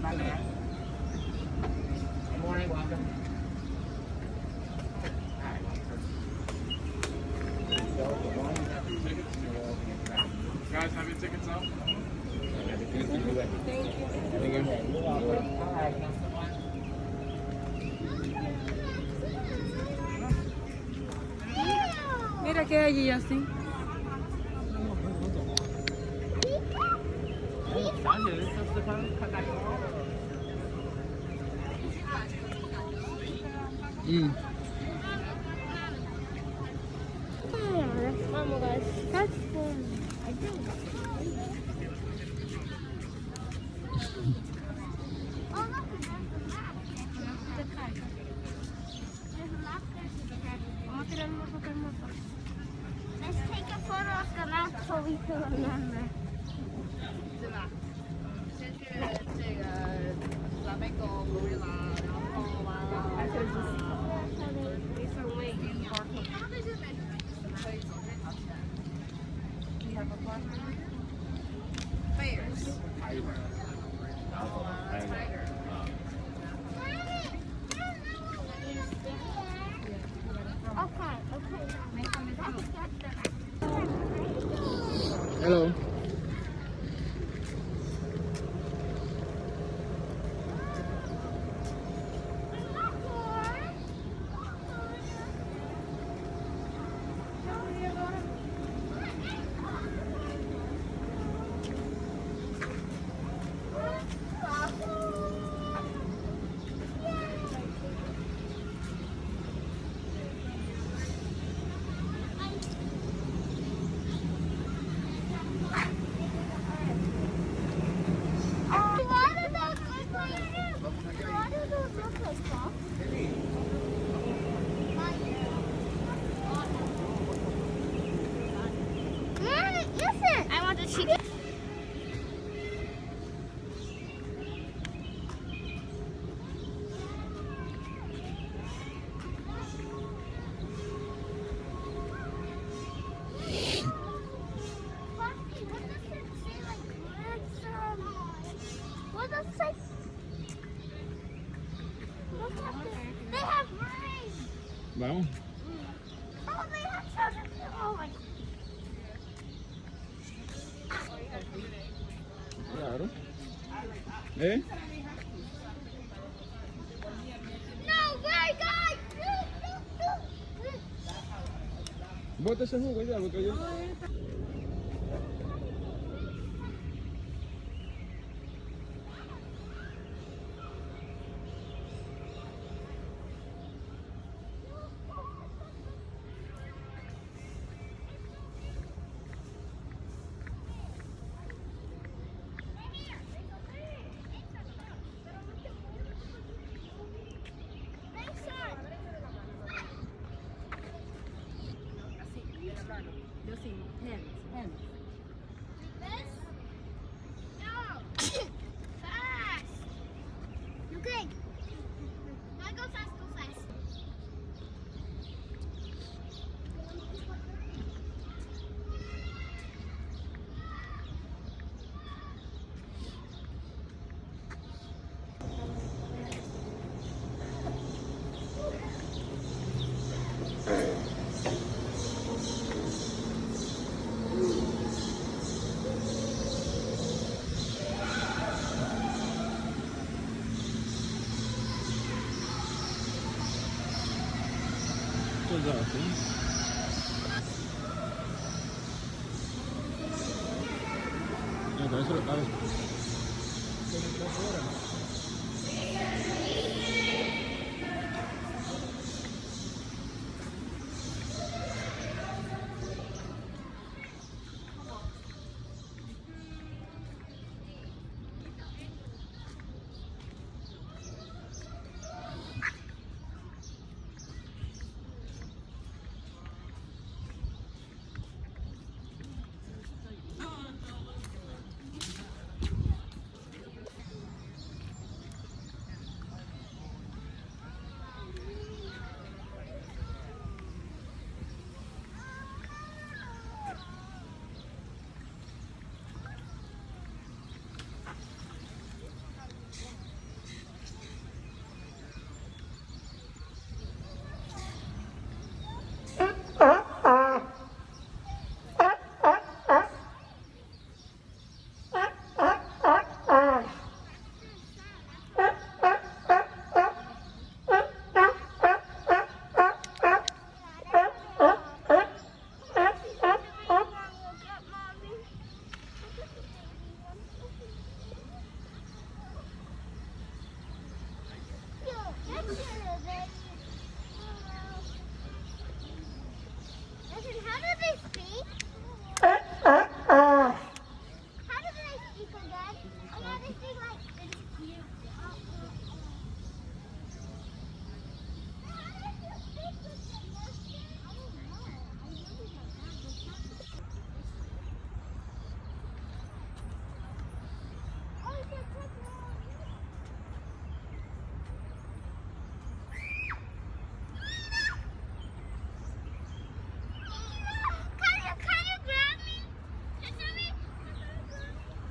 Good morning, welcome. Guys, have your tickets out? Mira que hay allí así. Vamos, guys. That's fun. I think. Oh, look, there's a map. There's a map there. Let's take a photo of the map so we can remember. 对吧？先去这个蓝莓狗公园啦，然后完了还是他这些美食可以走这条线。We have a park. Bears. Tiger. Hello. I want the chicken. What does it say? They have rings. Vamos. Oh, they have children. Oh my. Claro. No way, guys! Bota ese jugo ya, porque yo... Yo sí, hands. This? No. Fast. Okay. Now go fast, go fast. Cos'è? Adesso lo fare.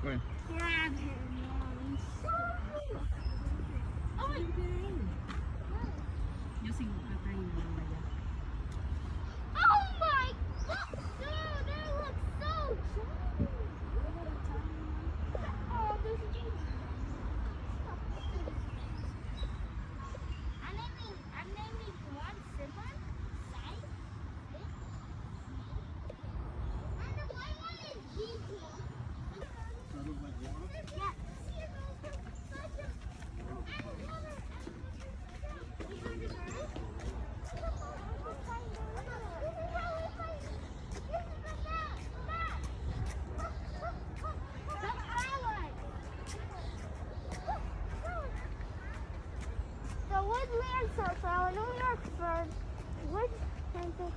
When? Grab him, Mom. Yo sin patayin na lang yan. Oh my God! Dude, that looks so giant. Oh, this is I'm naming one Simba, Sai, and the white one is GT. Yeah. The woodland circle, New York bird. Which center?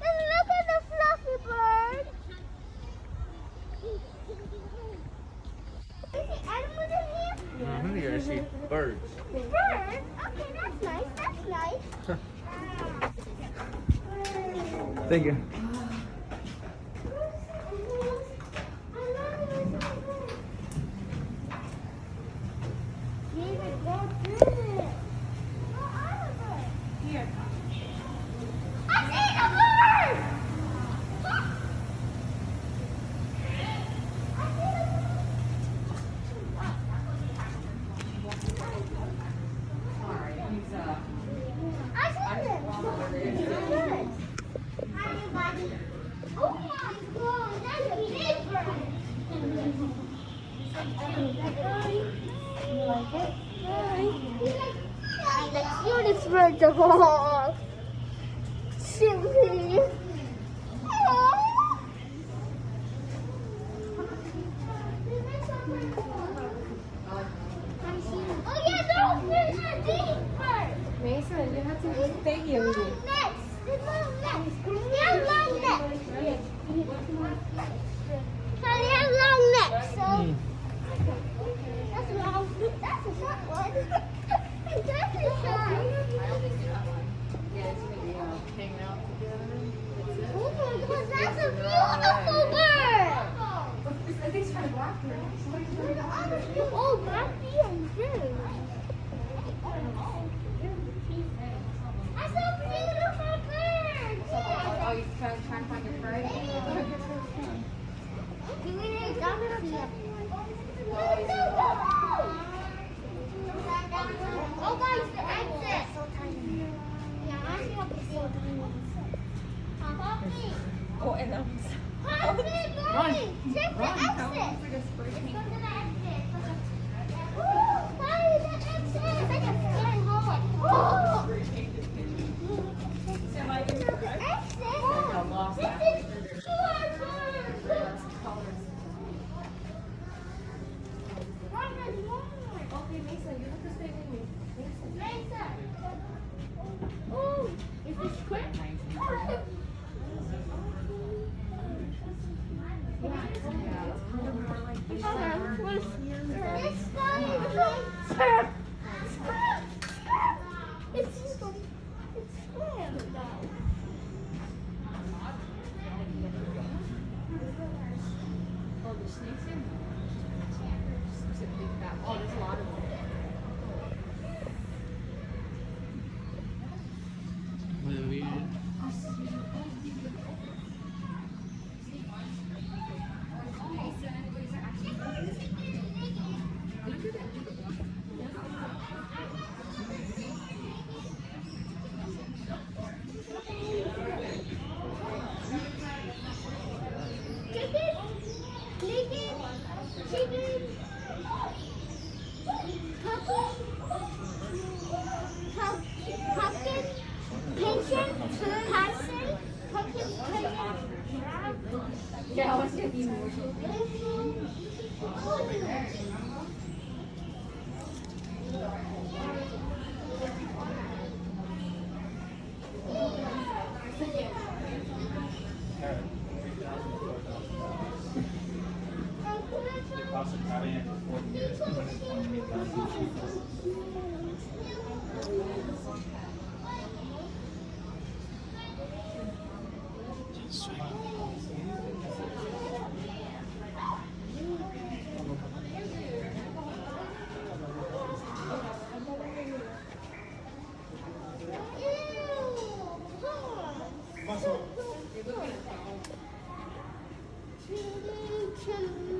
Look at the fluffy bird. Is the animals in here? Here I see birds. Birds? Okay, that's nice. That's nice. Thank you. David, go through it. Go out of it. Here. I see the bird! I see the I see them. Good. Hi, everybody. Oh my God, that's a big bird. You like it? Hi. The cutest bird of all. Simply. Oh yeah, there's a big bird. Mason, you have to stay here with me. Next, the long necks. They have long necks. So they have long necks. So that's long. That's a short one. That's a short. Oh my God, that's a beautiful bird. Oh, Buffy and June. That's a beautiful bird. Oh, you trying to find your bird? You really got to see it. Oh, guys, the exit. Yeah, I see what to see. Poppy. Oh, and I'm Poppy, Mommy, check the exit. Let's go to the exit. Ooh, Mommy, the exit. It's like a scary hallway. Oh. The exit. This is short bird. Mom, there's more. Okay, Mason, you have to stay with me. Mason. Oh, is this quick? This guy is like it's square though. Oh, the snakes in? Oh, there's a lot of them. Chicken, chicken, chicken.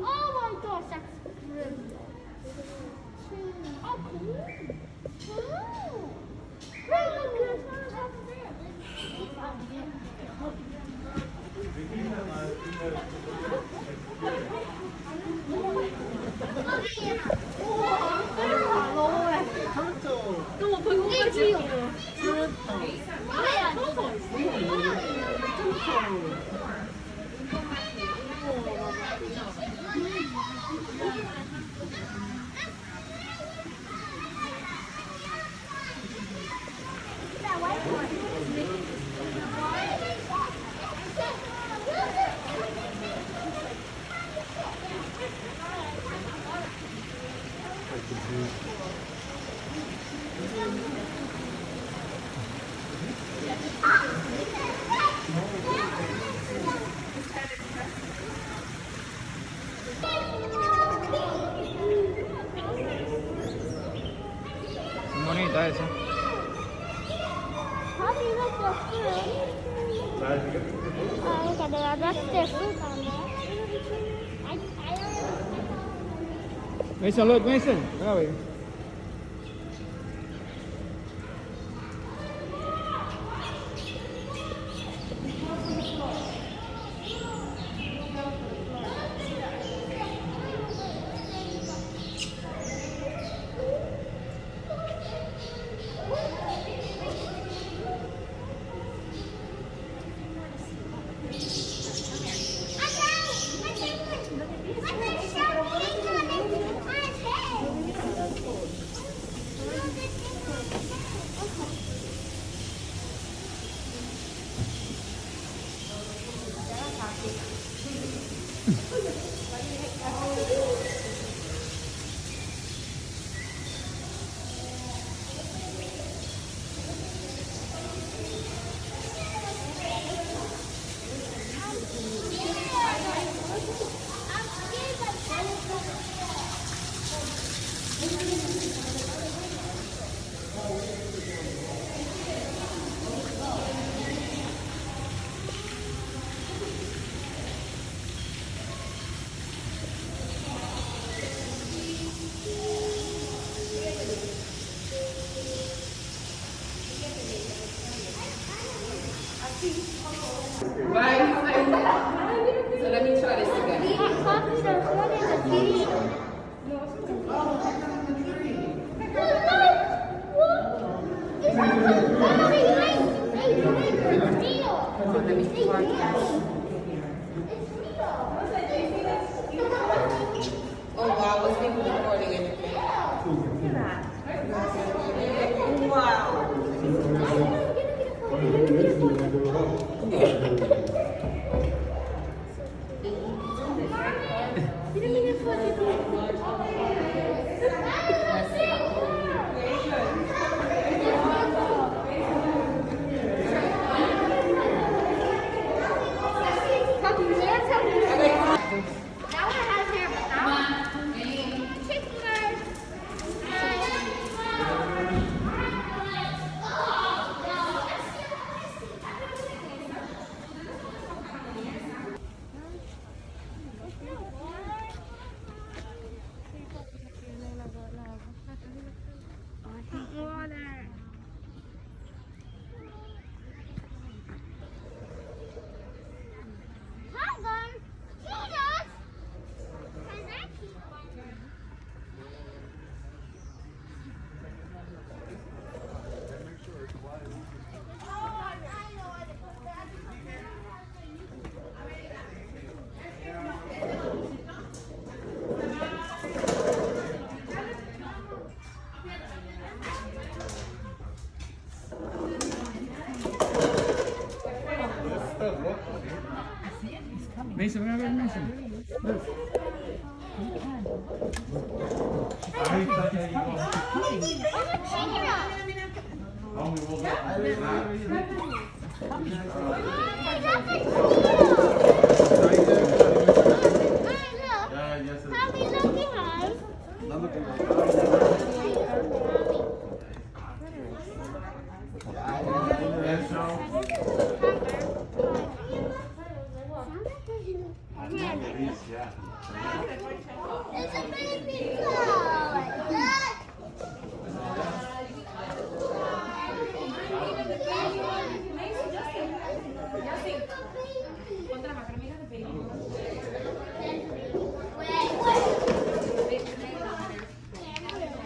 Oh my gosh, that's brilliant. Oh, cool. Wow. Hey, look, there's one over Bonita esa. Mommy, look, there's fruit. Look at that. That's their fruit on there. Mason, look, Mason. Look over here. Why are you saying that? So let me try this again. There's one in the tree. Let me try Oh wow, was people recording anything? Wow. Mason, where are Mason? Look. It's a baby doll.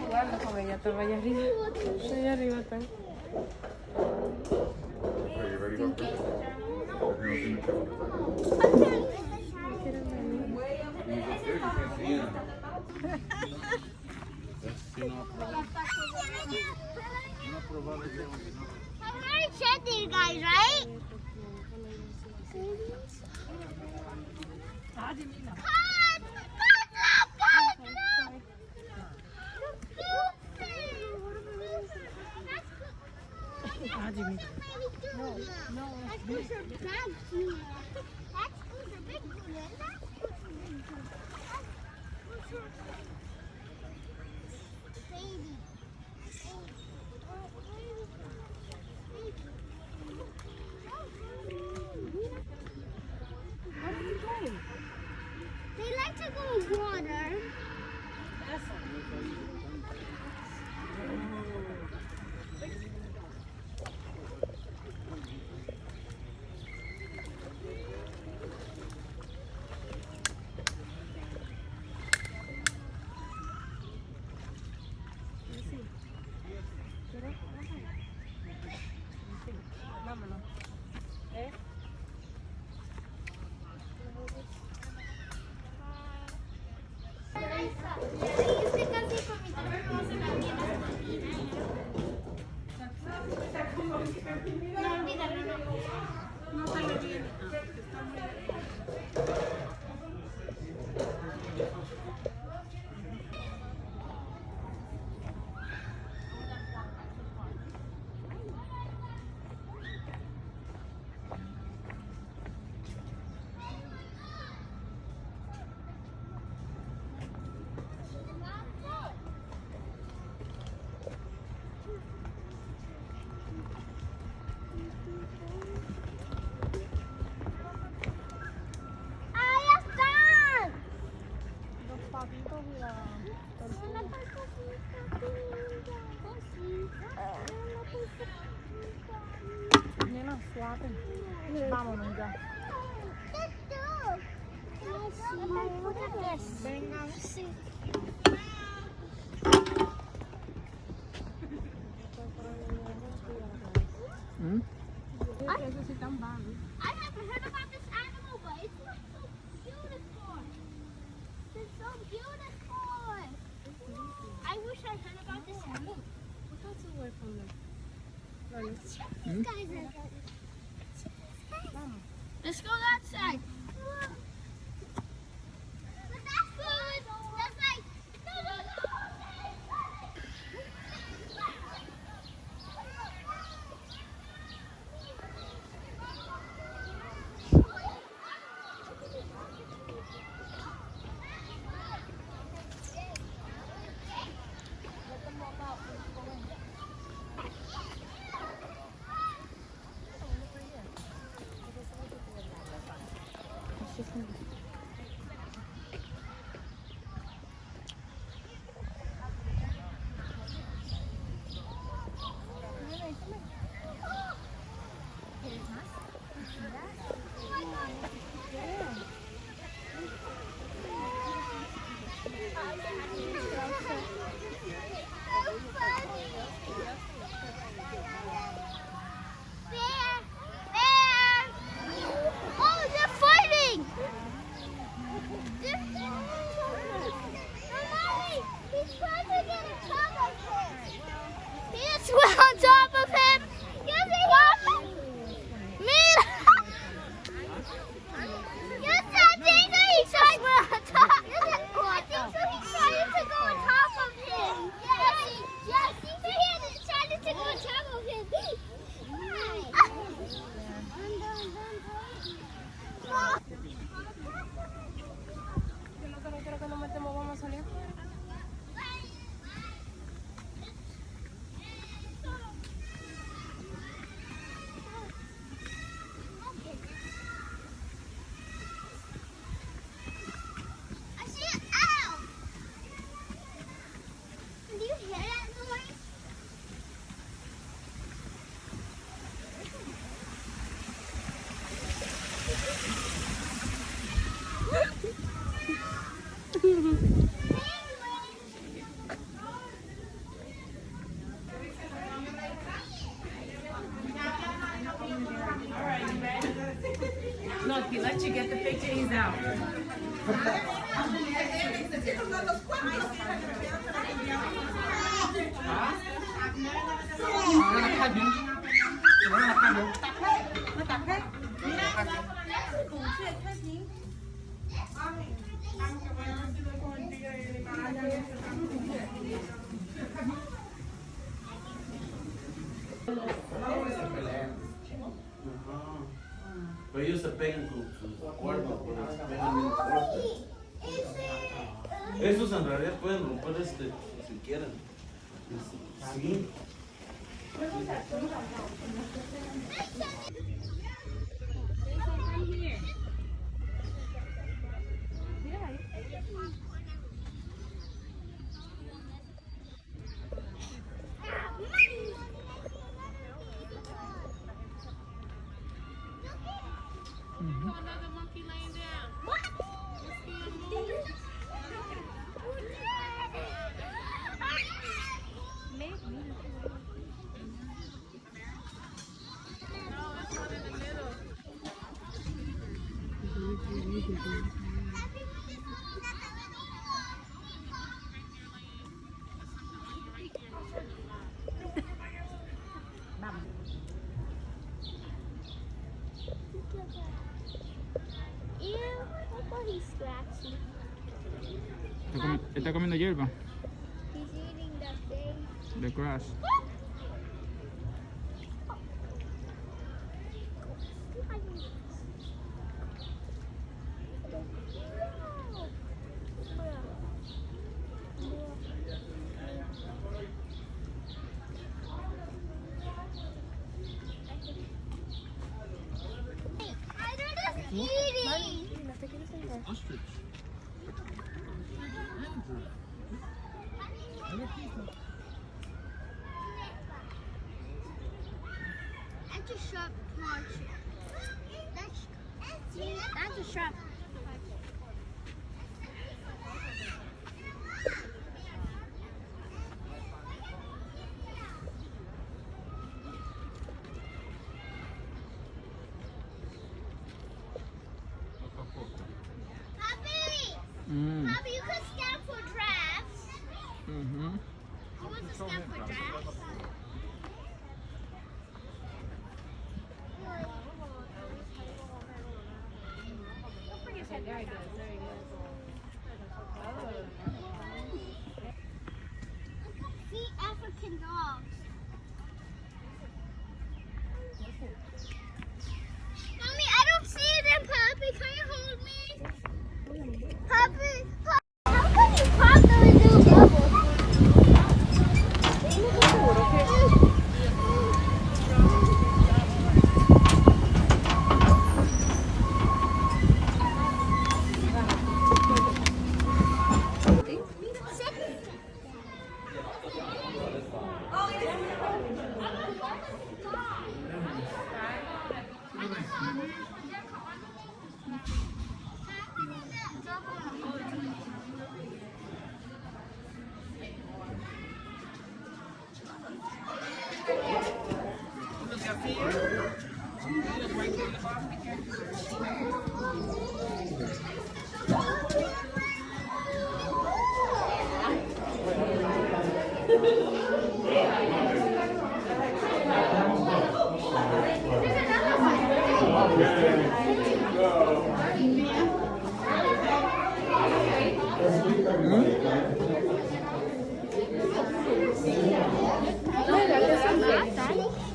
Guarda come ella estaba allá arriba. Allá arriba están. I already said these guys, right? They like to go in water. Vámonos. Nena, suave. Vámonos ya. Venga. Hmm? I haven't heard about this animal, but it's so beautiful. It's so beautiful. I wish I heard about this animal. Hmm? Let's go that side. But that's good. That's like. Oh, they're fighting! Look, he let you get the picture, he's out. Pero ellos se pegan con sus cuernos, se pegan bien fuerte. Estos en realidad pueden romper si quieren. Sí. Another monkey laying down. What? No, it's one in the middle. Ew, look what he's scratching. Está comiendo hierba. He's eating the thing. The grass. Eating. Ostrich. That's a sharp punch. That's a sharp punch. Puppy! Puppy, you could stand for drafts. Mm-hmm. You want to stand for drafts? Very good, very good. See African dogs. Mommy, I don't see them, Puppy. Can you hold me? Puppy, how can you pop them and do bubbles?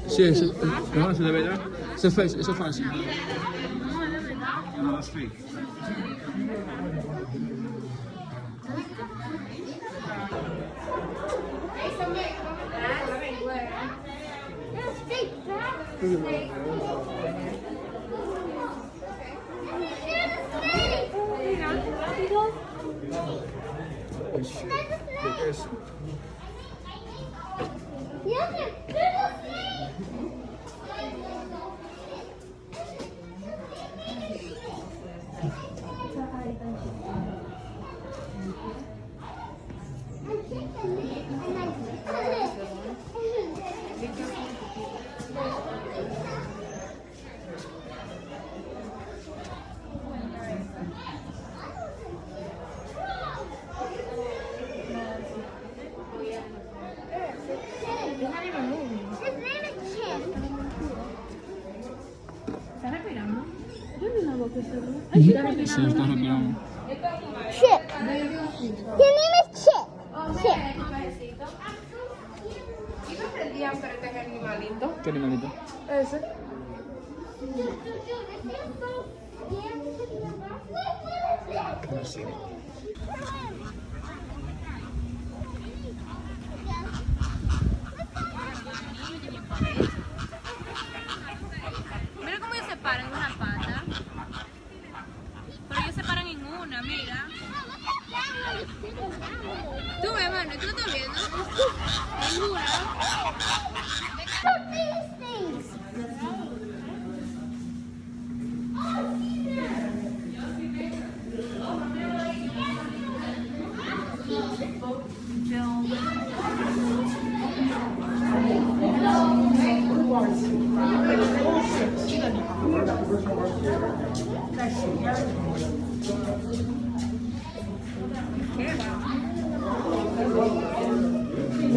Sí, no, se debe dar. Eso es fácil. No, that's fake. ¿Qué es? porque se no. Se está retirando. Chip. Your name is Chip. Chip. ¿Y no aprendían pero este animalito? ¿Qué animalito? Ese. No sé. Mira cómo ellos se paran en una pata. Pero ellos se paran en una, mira. Tú ves, mano, tú lo estás viendo. En una. Look at these things.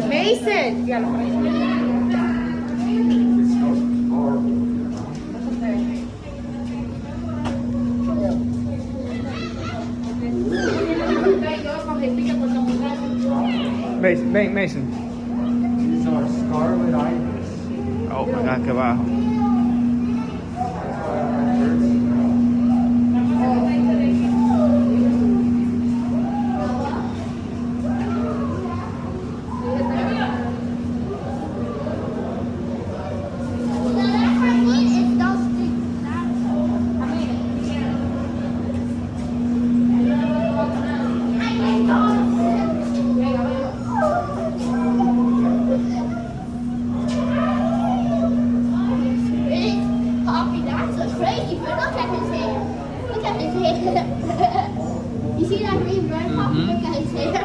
Mason. Ya lo Mason. These are scarlet ibis. Oh my God, qué bajo. Poppy, that's so crazy, but look at his hair. Look at his hair. You see that green bird, Poppy? Look at his hair.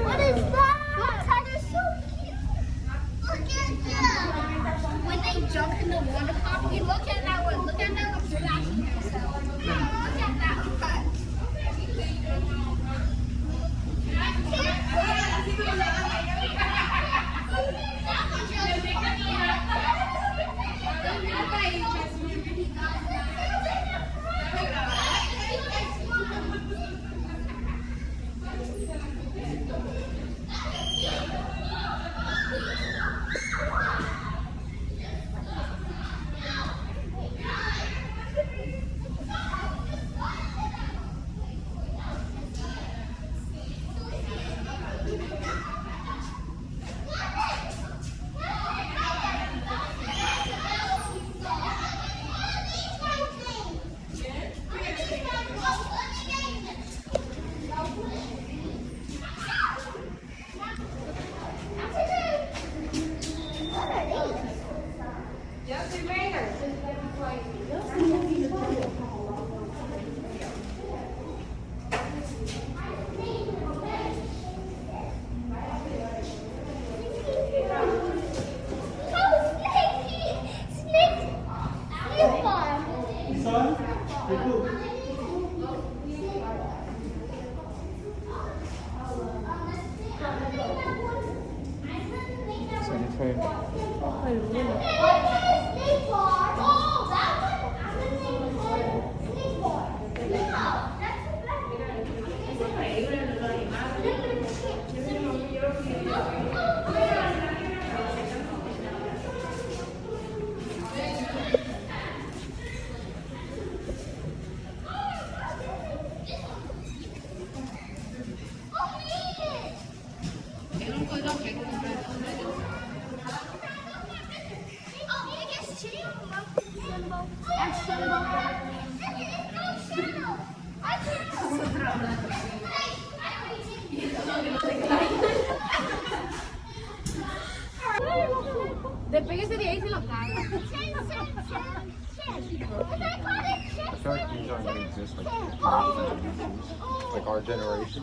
What is that? They're so cute. Look at them. When they jump in the water park, you look at that one. Look at that one splashing herself. Look at that one. Despéguese de ahí si lo caga. I feel like these aren't going to exist like our generation.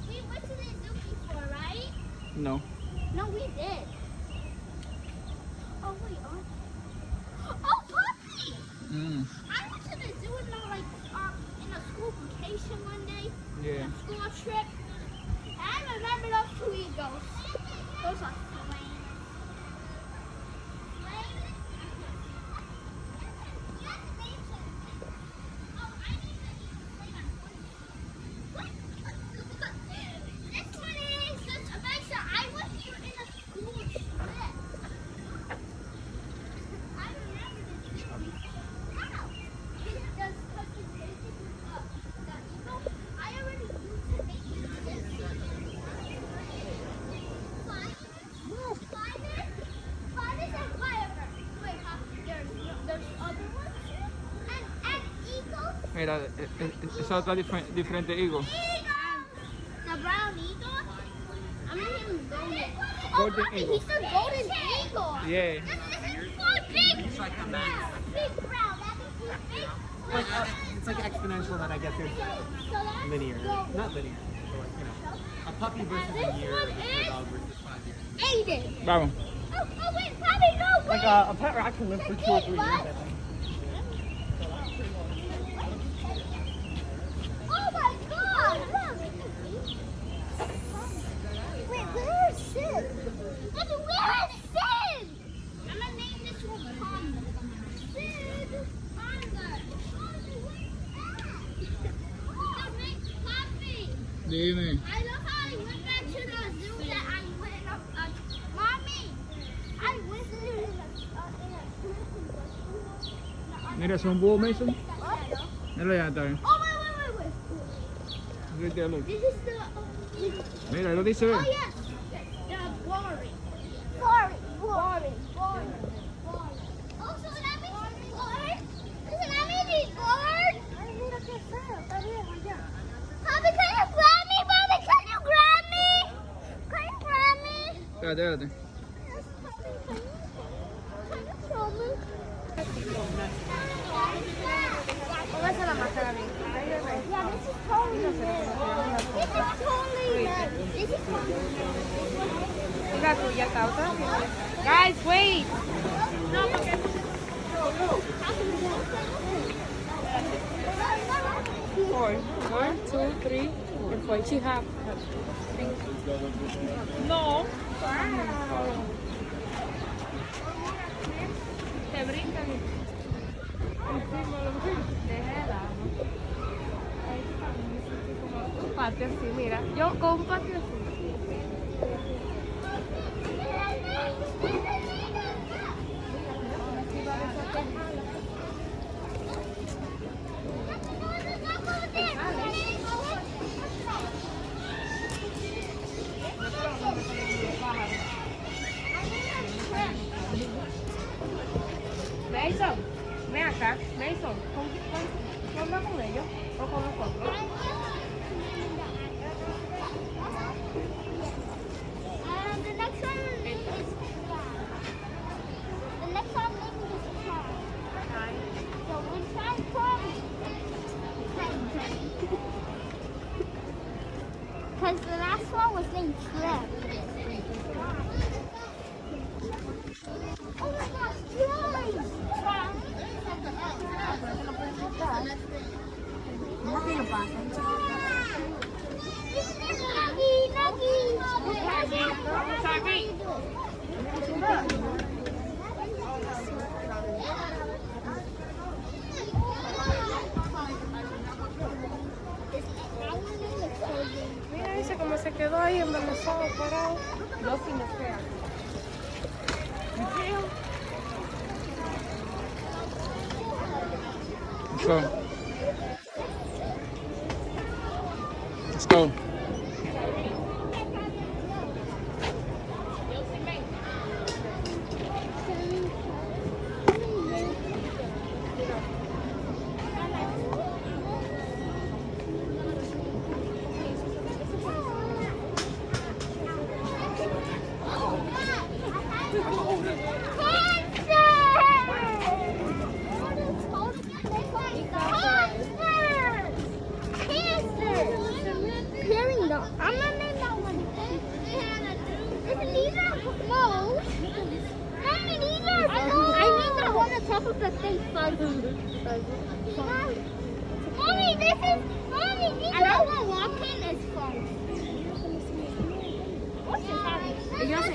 We went to the zoo before, right? No. No, we did. Oh, wait. Oh, Puppy! I went to the zoo in a school vacation one day. Yeah. A school trip. And I remember those two eagles. Those are flames. Mira, esa otra diferente higo. The brown eagle? I'm gonna name him Golden. Golden Puppy, eagle. he's the golden eagle. Yeah. This is so big. It's like a max. Big brown. That is big. Like, it's like exponential, then I guess there's linear. Not linear. But like, you know, a puppy versus a year, versus a dog versus 5 years. Aiden. Vamos. Oh, wait, Puppy, no, wait. Like a pet rat can live for 2 or 3 years, I think. Oh my God! Look. Wait, where is Sid? Where is Sid? I'm gonna name this one Ponder. Sid Ponder. Puppy. Dime. I love how I went back to the zoo that I went up. Mommy, I visited in a Mira, son búhos, Mason. What? Mira allá está. Oh, wait. Right there, look. This is the. Mira, lo dice, Oh, ve. yes. The boring. Boring. Oh, so that means bored? Does that mean he's bored? Ay, mira qué feo. Está viejo ya. Mommy, can you grab me? Mommy, can you grab me? Can you grab me? Espérate. Yes, Mommy, can you show me? Póngase la máscara bien. Yeah, this is totally nice. This is totally Es la tuya, causa. Guys, wait. No, porque... Four. 1, 2, 3, and 4. She have. No. Te brincan. Déjala. Un patio así, mira. Yo con un patio así. Mason, ¿no anda con ellos? ¿O con nosotros? The next one is the next one name is Prom. So we try Prom. Because the last one was named Trev. Oh my gosh, Trev! Mira, dice cómo se quedó ahí en donde estaba parado. Dos sin espera. Let's go. Let's go. I'm not named that one. These are no. Mommy, these are I named that one on top of the thing. Mommy, this is Mommy. These and that one walking is fun. What's your family? Ella se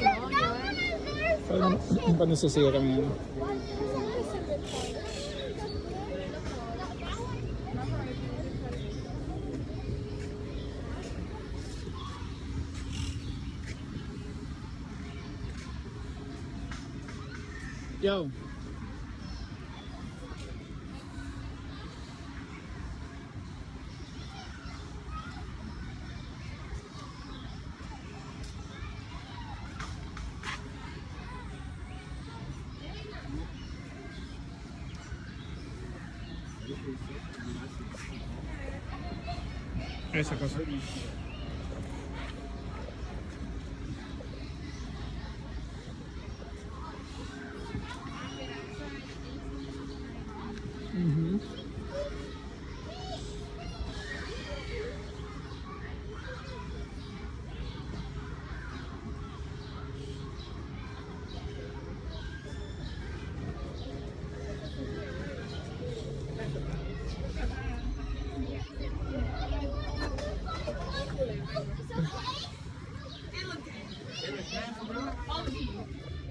Cuando se sigue caminando. Yo. Esa cosa.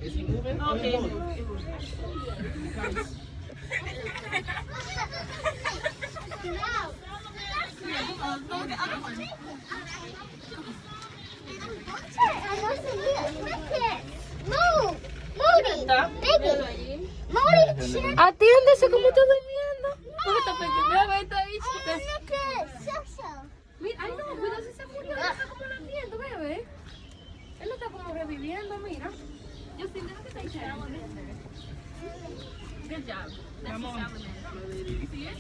Is he moving? Okay. Atiéndese, ¿cómo está durmiendo? ¿Cómo está pequeño? Esta bichita. Mira, ay no, cuidado si se murió, está como latiendo, bebé. Él lo está como reviviendo, mira. Yo sí, mira que está echando. Good job. That's the salamander. You see it?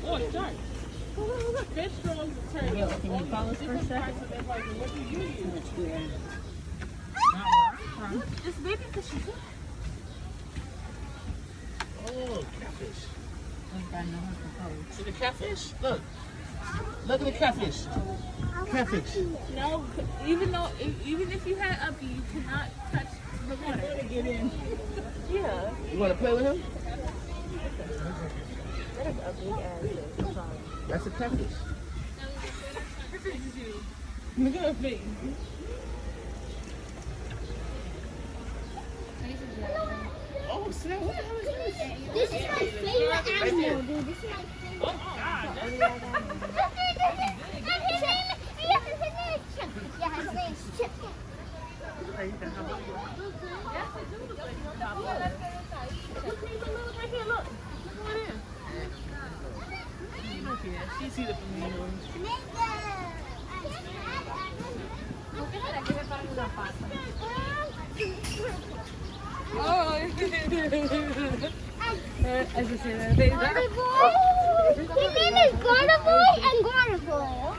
Oh, it's dark. Fish girls turn yellow. Can you follow us for a second? What do you use? It's baby fishes. Oh, catfish. See the catfish? Look. Look at the catfish. Catfish. No, even if you had up, you cannot touch the water to get in. Yeah. You want to play with him? That is a big ass fish. That's a catfish. Look at her face. Oh, snap. What the hell is this? This is my favorite animal, dude. This is my favorite. Yeah, his name's Chip. She see the from here. Eso sí, de Gardevoir. His name is Gardevoir and Gardevoir.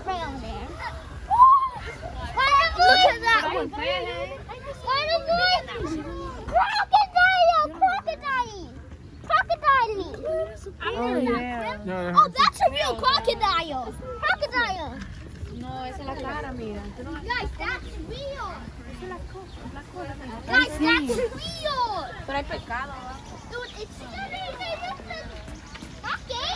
Right over there. Look at that one. Gardevoir. Crocodile. Oh, yeah. Oh, that's a real crocodile. Crocodile. No, esa es la cara, mira. Guys, that's real. Guys, that's real. Pero hay pescado, Dude, it's okay.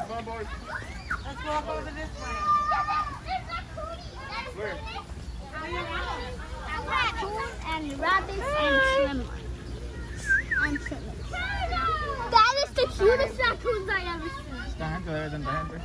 Come on, boys. Let's walk over this way. Where? Raccoons and rabbits and swimmers. That is the cutest raccoons I ever seen. Esta gente debe tanta gente.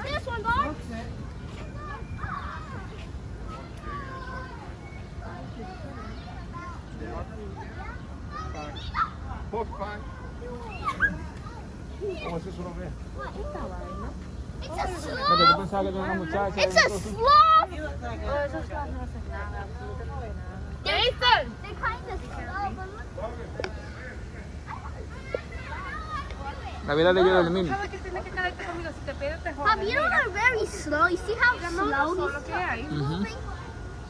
This one, Bob. Porcupine. ¿Cómo es eso, no ve? It's a Lo que tú sloth. pensabas que era una muchacha. It's a sloth. Jason! They're kind of slow, but look. La vida de ellos es el mismo. ¿Sabes que tienes que quedarte conmigo? Si te pierdes, te Bob, jodes. you know they're very slow. You see how slow Solo he's que hay. moving?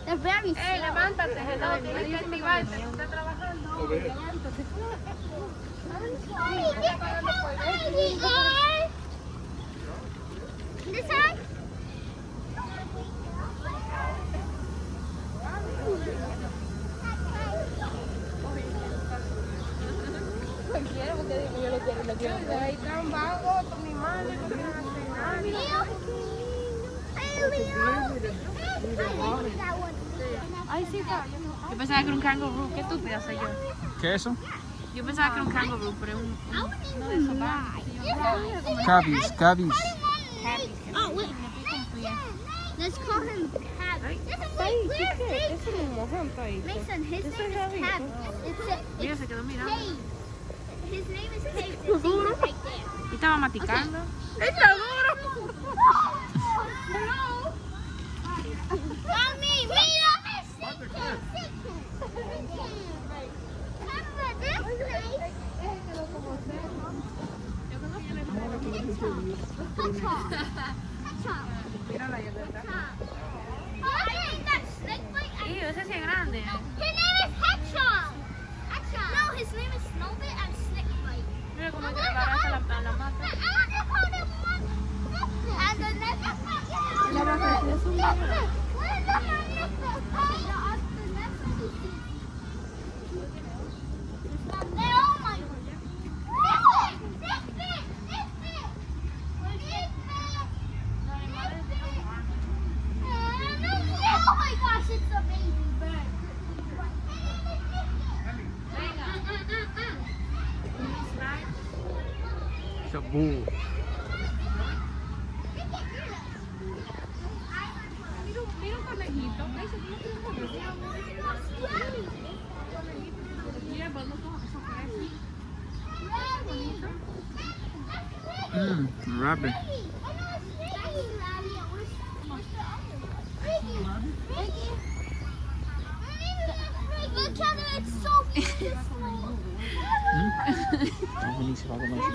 They're very Ey, slow. levántate, hello, tienes que activarte. Tú estás trabajando. Levántate. This side? Ahí tan vago, con mi madre, no quieren hacer nada. Ay, sí, está. Yo pensaba que era un kangaroo. Qué estúpida soy yo. ¿Qué es eso? Yo pensaba que era un kangaroo, pero es uno de esos vagos. Cabis, cabis. Oh, wait. Let's call him Cab. Es un mojón, país. Mason, his name is Cab. Mira, se quedó mirando. Cave. His name is Cave. The thing is right there. Y estaba maticando. Está duro. Hello. Mami, mira. Mírala ahí, ¿verdad? His Sí, ese sí es grande. name is Hedgehog. No, his name is Snowbit and Snakebite. Mira cómo te agarraste la mata. And the next one. La vaca es un vaca. Oh my gosh, it's a baby bird. It's a bull. Mira un conejito. Mira, vamos a eso. Rapid. Look at it, it's so beautiful. Ako ni si Papa Marcy.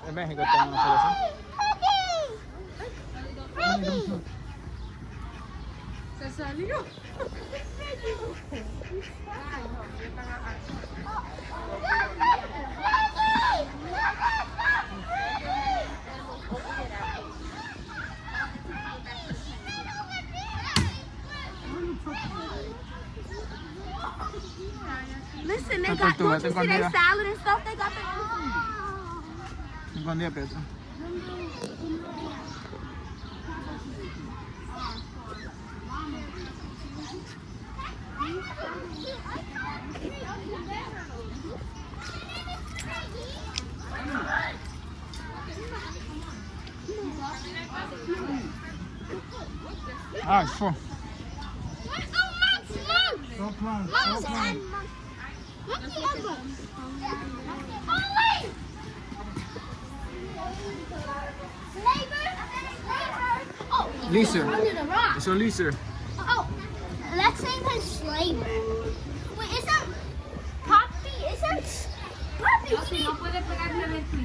Ven, ikot tayo ng sala. Sasali ko. Listen, they got, don't you see their salad and stuff? They got their... Escondida, Pedro. Ah, it's full. Stop, Mom. What's the other one? Oh, wait! Oh, Lisa. under the rock. So Lisa. Oh, let's name him Slaver. Wait, is that Poppy? Is that Poppy?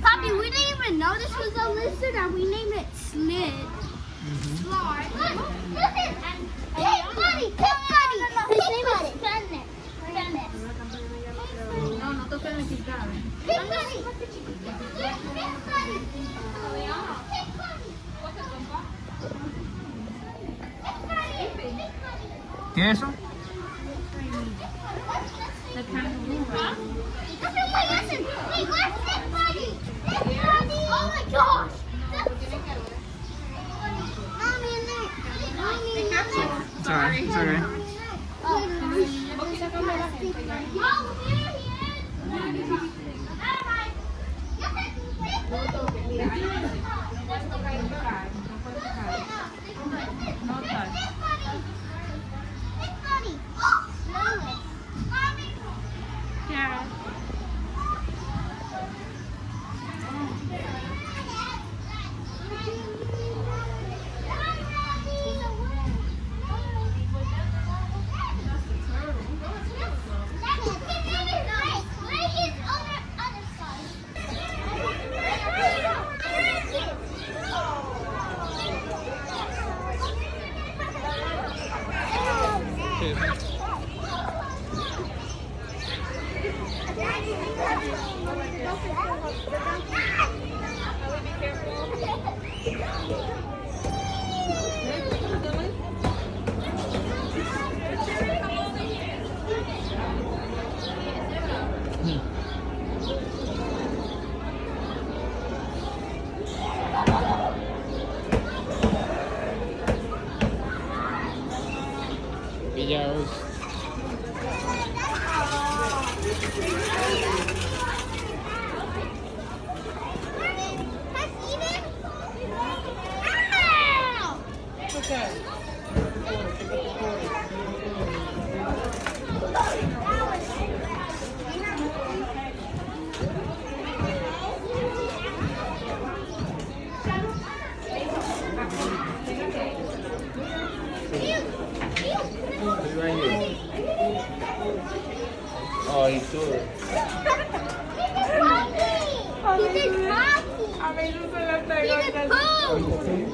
Poppy, we didn't even know this was a lizard, and we named it Slid. Slide. Look, hey, buddy, his name is Fennis. No, no toques en el quitar. Big buddy. Big buddy. ¿Qué es eso? The kangaroo, right? Listen. Hey, where's Big buddy? Big buddy. Oh my gosh. Mommy in there. Mommy in there. It's alright, it's alright. Oh, there he is. No touch. Yeah. Pillaos. Oh, y todo. He did Rocky. A mí no se le He pegó. did Pooh.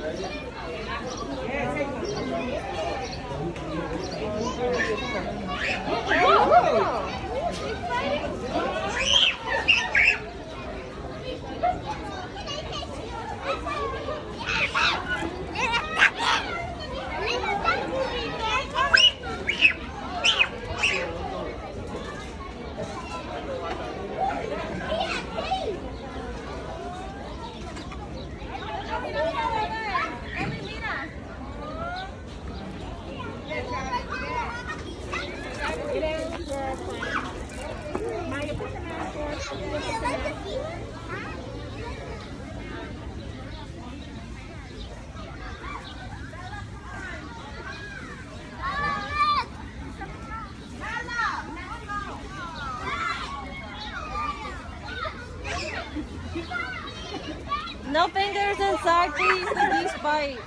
No fingers inside, please. The geese bite.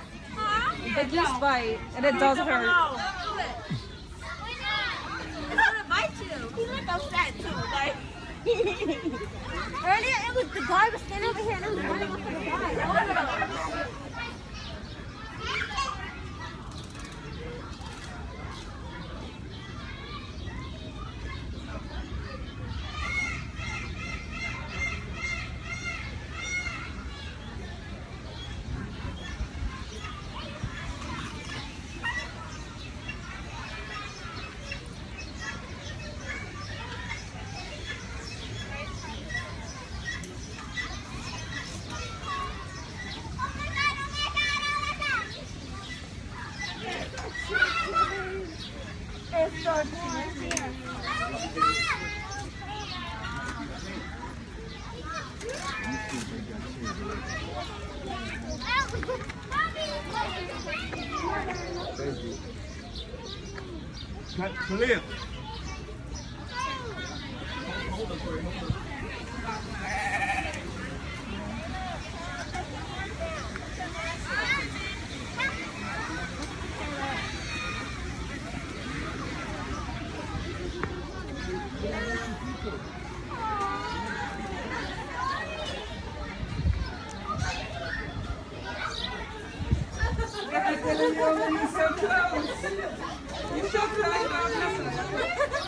The geese bite, and it does hurt. It's gonna bite you. He's like upset too. Like Earlier, it was the guy was standing over here and it was running up to the guy. Cut clear.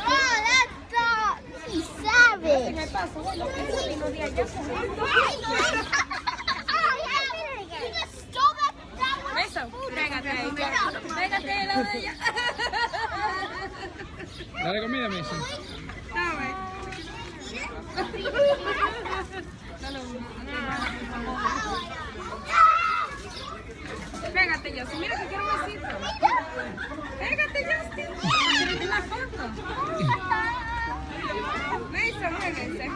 Oh, that dog. He's savage. You just stole that one's food. Dale comida, Mason. Pégate, Justin. Mira que quiero un besito. Pégate, Justin. ¿Quieres una foto? Mason, péguense.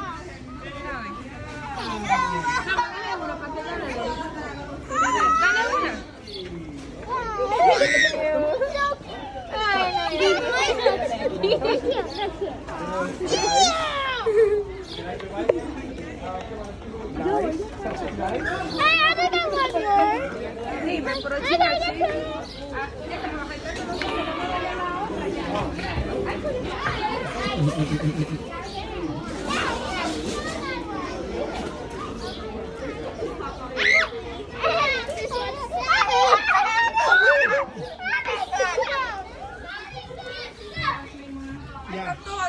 Dale uno para que dale dos. Dale una. Hey, I think I want yours. Dime, pero I chica, gotta sí.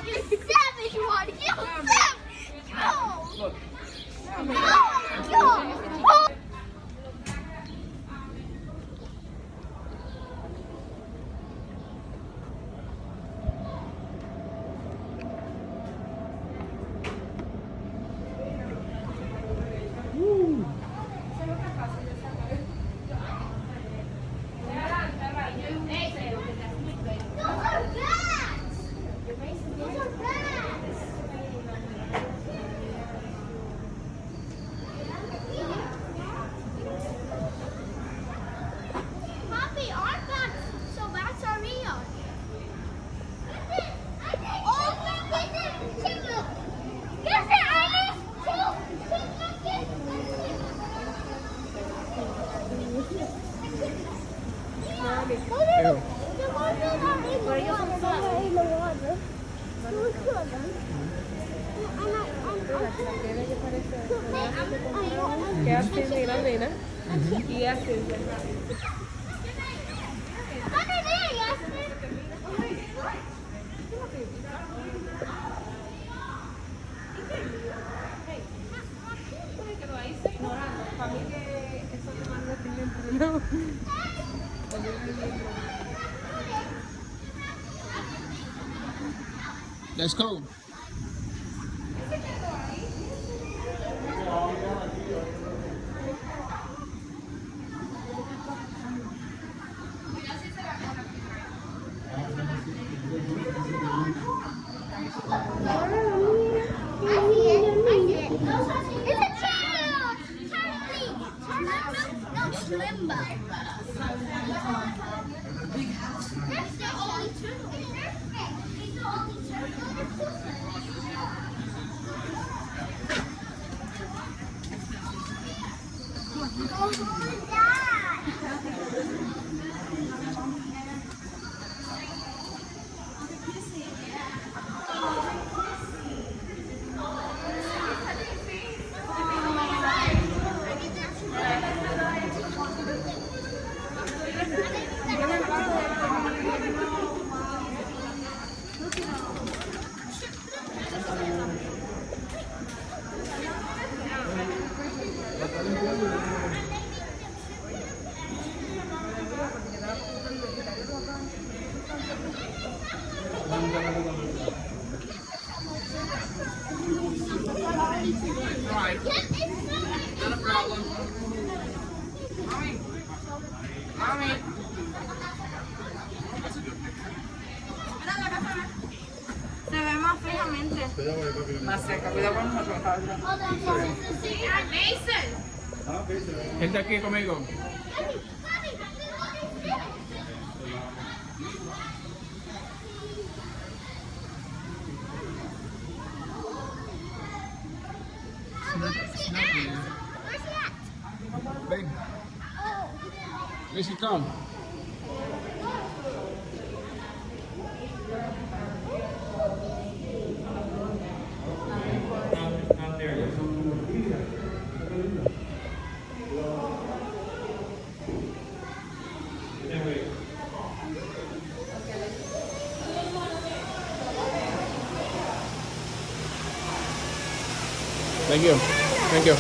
get savage one. You savage. Poppy, our bats, so bats are real. ¿Qué haces, mira, nena? ¿Y haces? Let's go. Limbo. That's the only turtle. He's the only turtle. Not a problem. Mommy. Se ve más fijamente. Más cerca, cuidado con nosotros, cabeza. Él está aquí conmigo. Ven. Missy, come. Not there yet. Thank you. Thank you.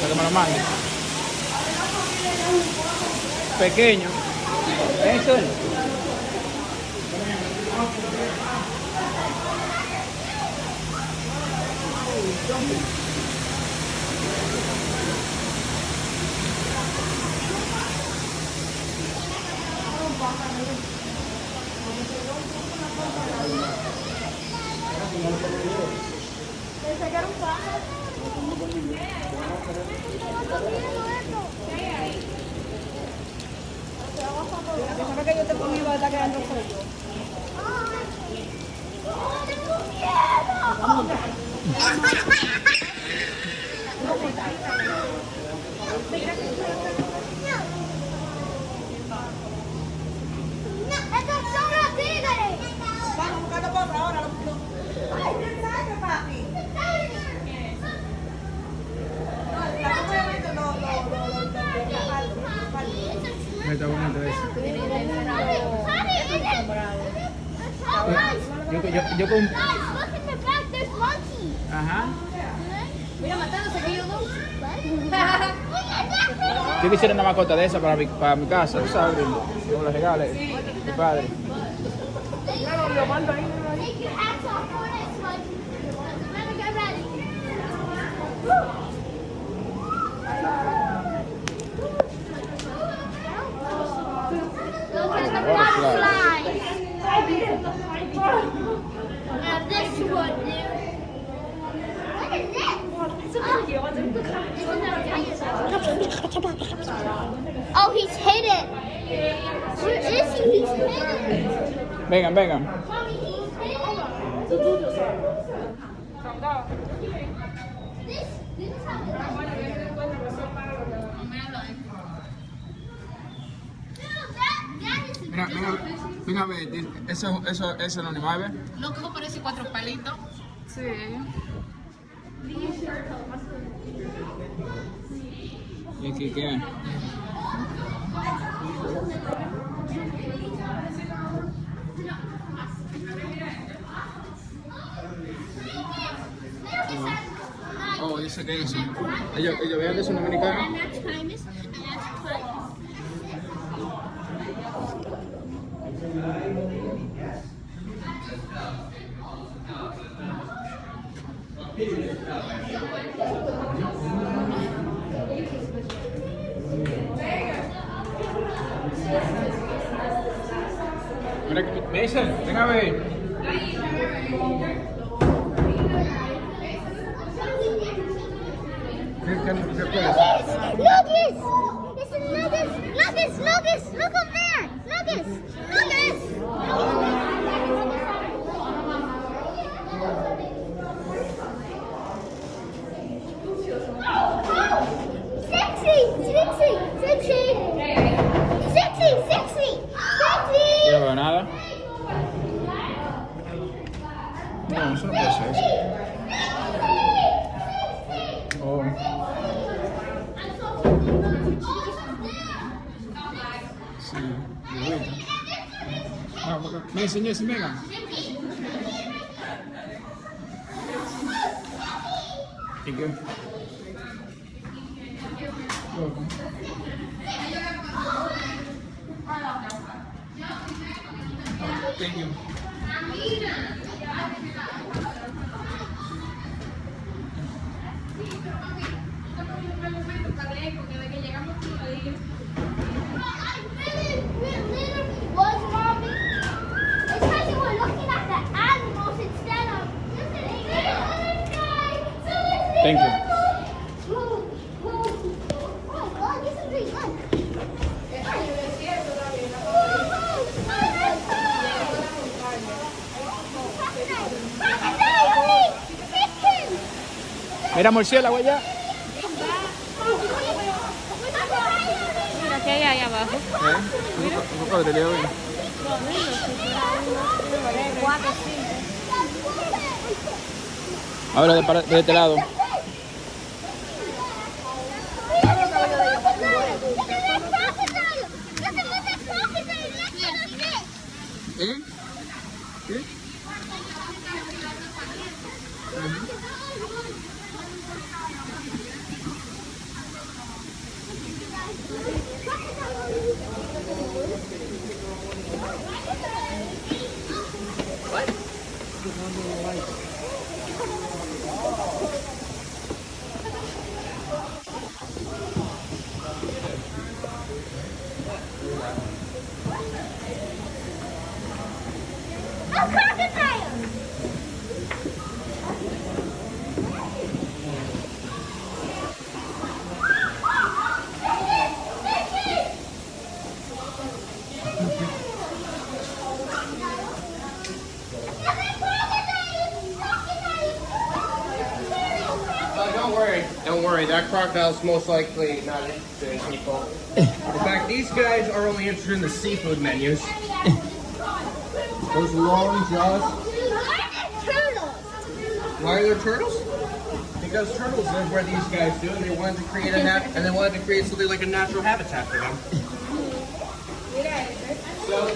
Para que me lo mande. Pequeño. Eso es. Pensaba que yo te ponía y iba a estar quedando solo. Está bonito eso. Yo con... Ajá. Mira, matándose que yo dos. Yo quisiera una mascota de esa para mi casa, tú sabes, que me la regale mi padre. Take your hats off for this one. Better get ready. Look at the butterflies. Now this one, dude. What is this? Oh, he's hidden. Where is he? He's hidden. Vengan, vengan. Mommy, he's hidden. This is how Mira, venga a ver, eso es un animal, ¿ves? No, como parece cuatro palitos. Sí. ¿Y aquí qué? Oh, dice que eso. Ellos vean de su dominicano. And that's kindness. And that's kindness. Mira, Mason, ven a ver. ¿Qué puede ser? Nuggets! It's a nuggets! Nuggets! Nuggets! Look up there! Nuggets! Nuggets! Sexy! Sexy! Sexy! Sexy! Sexy! Sexy! Yo no veo nada. No, eso no puede ser eso. Oh. Sí, de vuelta. Me enseñó ese mega. ¿Y qué? Loco. Thank you. Thank you. Mira, murciélago allá. Mira que hay ahí abajo. Un cocodrilo hoy. Ahora de este lado. ¿Eh? ¿Qué? Don't worry, that crocodile's most likely not interested in people. In fact, these guys are only interested in the seafood menus. Those long jaws. Why are there turtles? Because turtles live where these guys do, and they wanted to create and they wanted to create something like a natural habitat for them. So,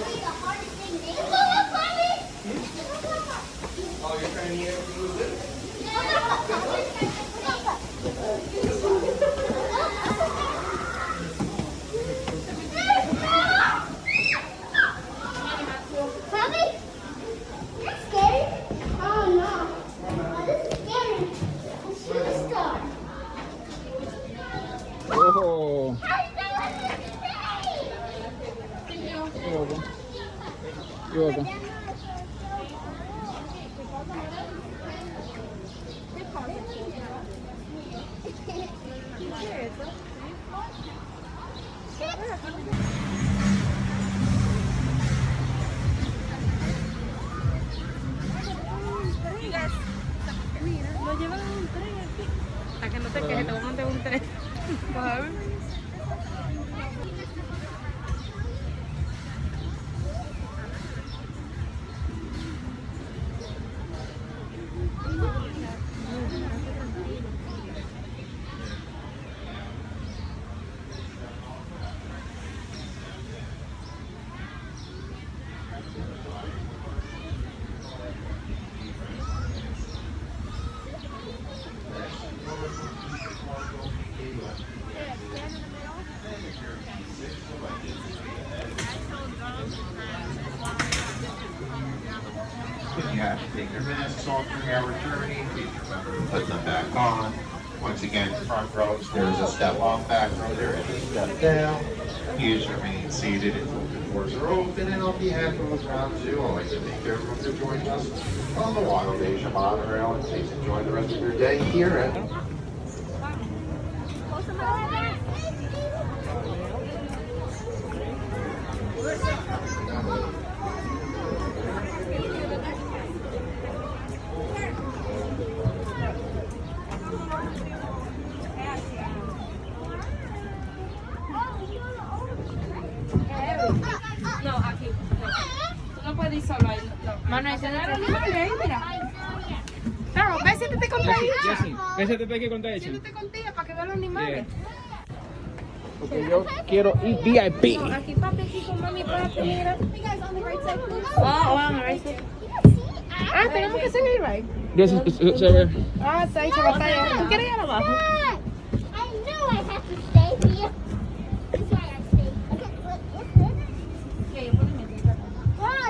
oh, you're trying to eat everything with it? Oh. You're welcome. Lo llevan a un tren aquí. Hasta que no te quejes, te voy a montar un tren. on. Once again, front rows, there's a step off, back row, there is a step down. Please remain seated until the doors are open, and on behalf of the Bronx Zoo, I'd like to thank everyone for joining us on the Wild Asia Monorail, and please enjoy the rest of your day here at No, aquí. Tú no puedes ir solo ahí. Manuel, siéntate ahí, mira. Claro, ve, siéntate con Jessy, ella. Jessy, ves este peque con ella. Siéntate contigo para que vean los animales. Porque yo quiero ir VIP. No, aquí papi, aquí con mami, papi, mira. Oh, on the right side. Ah, tenemos que seguir, right? Jessy, se ve. Ah, está ahí, se va a estar allá. ¿Tú quieres ir abajo? I know I have to stay here. That's why I stay.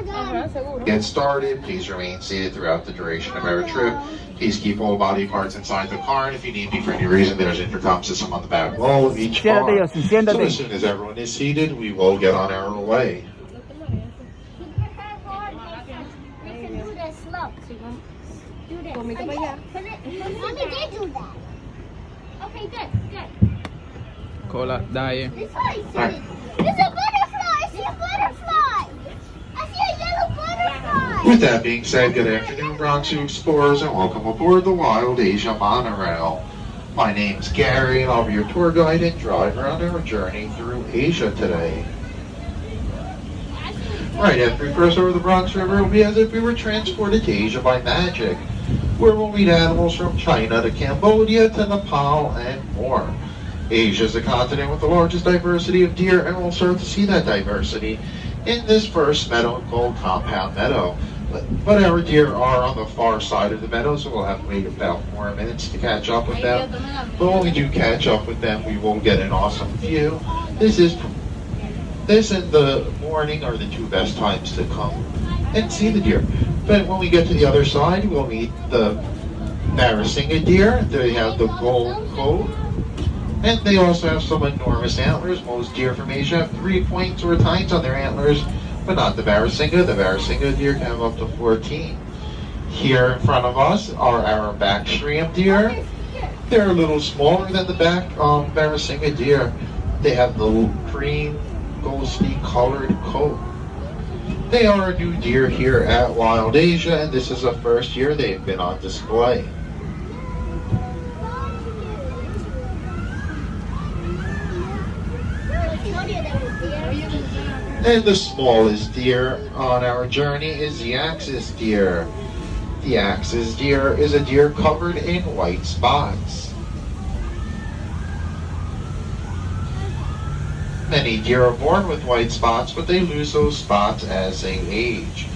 Ajá, seguro. get started. Please remain seated throughout the duration of our trip. Please keep all body parts inside the car, and if you need me for any reason, there's intercom system on the back wall of each car. Siéntate, Jessy, So siéntate. as soon as everyone is seated, we will get on our way. We can do this slow. Do this. Vomita para allá. Mommy did do that. Okay, good. Cola, daye. This one is silly. There's a butterfly. I see a butterfly. I see a yellow butterfly. With that being said, good afternoon, Bronx Zoo explorers, and welcome aboard the Wild Asia Monorail. My name's Gary, and I'll be your tour guide and driver on our journey through Asia today. Right after we cross over the Bronx River, it'll be as if we were transported to Asia by magic, where we'll meet animals from China to Cambodia to Nepal and more. Asia is a continent with the largest diversity of deer, and we'll start to see that diversity in this first meadow called Compound Meadow. But our deer are on the far side of the meadow, so we'll have to wait about 4 minutes to catch up with them. But when we do catch up with them, we will get an awesome view. This and the morning are the two best times to come and see the deer. But when we get to the other side, we'll meet the Barasinga deer. They have the gold coat. And they also have some enormous antlers. Most deer from Asia have 3 points or tines on their antlers, but not the Barasinga. The Barasinga deer can have up to 14. Here in front of us are our backstream deer. They're a little smaller than the Barasinga deer. They have the cream, ghostly colored coat. They are a new deer here at Wild Asia, and this is the first year they've been on display. And the smallest deer on our journey is the axis deer. The axis deer is a deer covered in white spots. Many deer are born with white spots, but they lose those spots as they age.